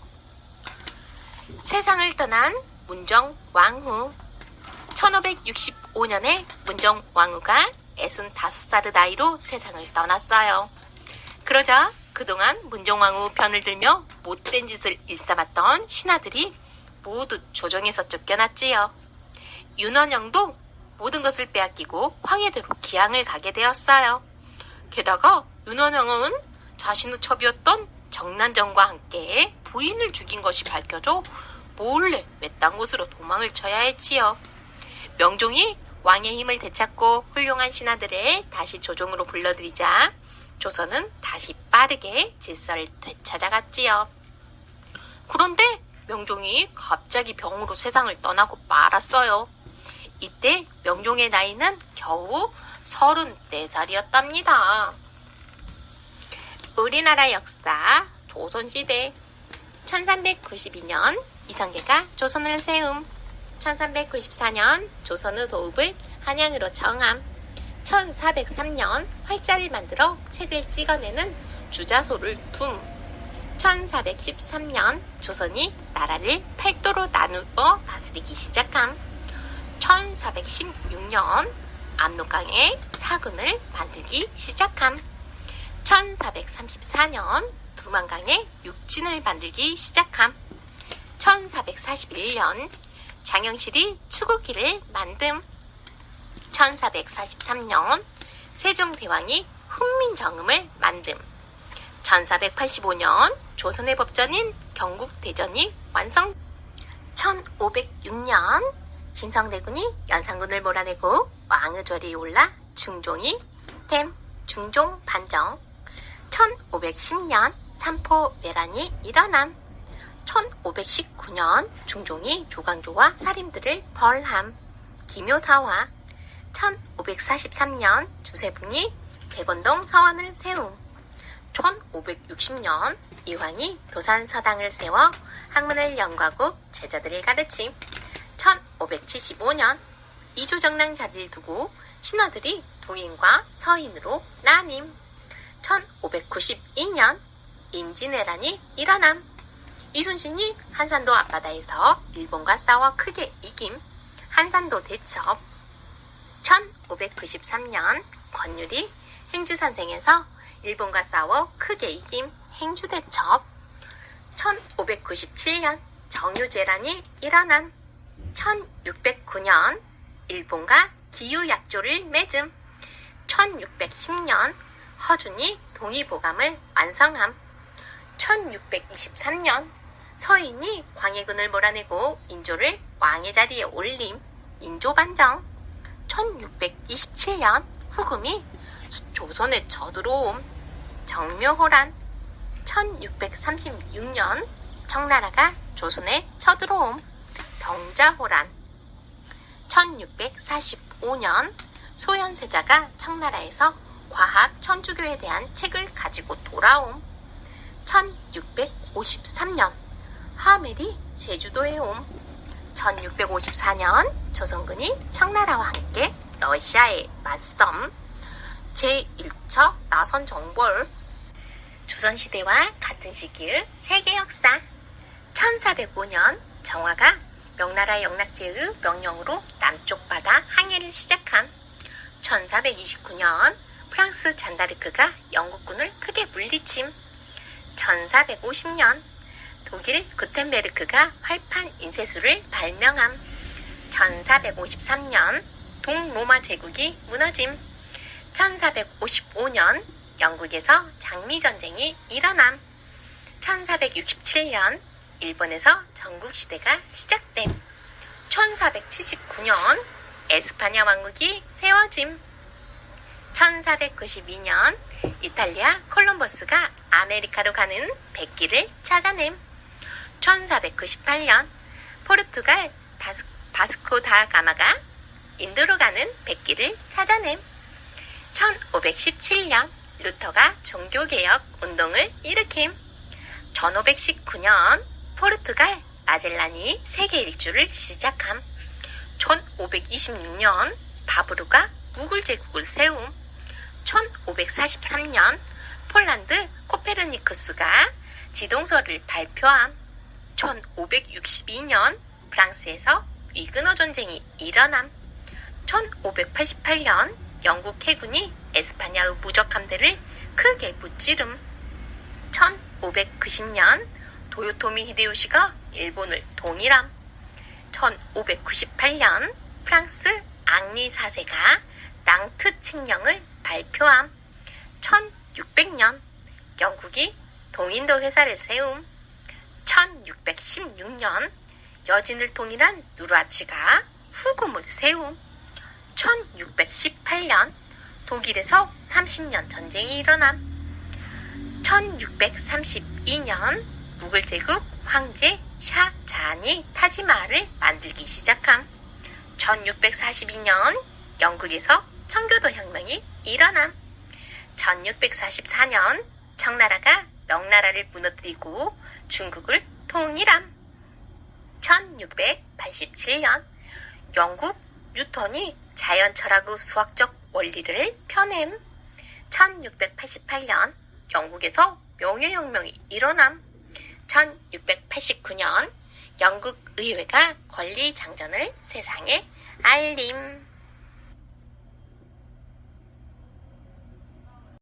세상을 떠난 문정왕후. 1565년에 문정왕후가 65살의 나이로 세상을 떠났어요. 그러자 그동안 문정왕후 편을 들며 못된 짓을 일삼았던 신하들이 모두 조정에서 쫓겨났지요. 윤원영도 모든 것을 빼앗기고 황해도로 기항을 가게 되었어요. 게다가 윤원영은 자신의 첩이었던 정난정과 함께 부인을 죽인 것이 밝혀져 몰래 외딴 곳으로 도망을 쳐야 했지요. 명종이 왕의 힘을 되찾고 훌륭한 신하들을 다시 조정으로 불러들이자 조선은 다시 빠르게 질서를 되찾아갔지요. 그런데 명종이 갑자기 병으로 세상을 떠나고 말았어요. 이때 명종의 나이는 겨우 34살이었답니다. 우리나라 역사 조선시대. 1392년 이성계가 조선을 세움. 1394년 조선의 도읍을 한양으로 정함. 1403년 활자를 만들어 책을 찍어내는 주자소를 둠. 1413년 조선이 나라를 팔도로 나누어 다스리기 시작함. 1416년 압록강에 사근을 만들기 시작함. 1434년 두만강에 육진을 만들기 시작함. 1441년 장영실이 추구기를 만듦. 1443년 세종대왕이 훈민정음을 만듦. 1485년 조선의 법전인 경국대전이 완성. 1506년 진성대군이 연산군을 몰아내고 왕의좌리에 올라 중종이 됨 중종 반정. 1510년 삼포외란이 일어남. 1519년 중종이 조광조와 살인들을 벌함. 기묘사화. 1543년 주세붕이 백원동 서원을 세움. 1560년 이황이 도산서당을 세워 학문을 연구하고 제자들을 가르침. 1575년 이조정랑자를 두고 신하들이 동인과 서인으로 나뉜. 1592년 임진왜란이 일어남. 이순신이 한산도 앞바다에서 일본과 싸워 크게 이김. 한산도 대첩. 1593년 권율이 행주산생에서 일본과 싸워 크게 이김. 행주대첩. 1597년 정유재란이 일어남. 1609년 일본과 기유약조를 맺음. 1610년 허준이 동의보감을 완성함. 1623년 서인이 광해군을 몰아내고 인조를 왕의 자리에 올림. 인조반정. 1627년 후금이 조선에 쳐들어옴. 정묘호란. 1636년 청나라가 조선에 쳐들어옴. 병자호란. 1645년 소현세자가 청나라에서 과학 천주교에 대한 책을 가지고 돌아옴. 1653년 하멜이 제주도에 옴. 1654년 조선군이 청나라와 함께 러시아에 맞섬. 제1차 나선정벌. 조선시대와 같은 시기의 세계 역사. 1405년 정화가 명나라 영락제의 명령으로 남쪽 바다 항해를 시작함. 1429년 프랑스 잔다르크가 영국군을 크게 물리침. 1450년 독일 구텐베르크가 활판 인쇄술을 발명함. 1453년 동로마 제국이 무너짐. 1455년 영국에서 장미전쟁이 일어남. 1467년 일본에서 전국시대가 시작됨. 1479년 에스파냐 왕국이 세워짐. 1492년 이탈리아 콜럼버스가 아메리카로 가는 백기를 찾아냄. 1498년 포르투갈 바스코 다 가마가 인도로 가는 백기를 찾아냄. 1517년 루터가 종교개혁 운동을 일으킴. 1519년 포르투갈 마젤란이 세계 일주를 시작함. 1526년 바브루가 무굴 제국을 세움. 1543년 폴란드 코페르니쿠스가 지동설을 발표함. 1562년 프랑스에서 위그너 전쟁이 일어남. 1588년 영국 해군이 에스파냐의 무적함대를 크게 무찌름. 1590년 도요토미 히데요시가 일본을 동일함. 1598년 프랑스 앙리 4세가 낭트 칙령을 발표함. 1600년 영국이 동인도 회사를 세움. 1616년 여진을 통일한 누르하치가 후금을 세움. 1618년 독일에서 30년 전쟁이 일어남. 1632년 무굴 제국 황제 샤자한이 타지마할을 만들기 시작함. 1642년 영국에서 청교도 혁명이 일어남. 1644년 청나라가 명나라를 무너뜨리고 중국을 통일함. 1687년 영국 뉴턴이 자연철학의 수학적 원리를 펴냄. 1688년 영국에서 명예혁명이 일어남. 1689년 영국 의회가 권리장전을 세상에 알림.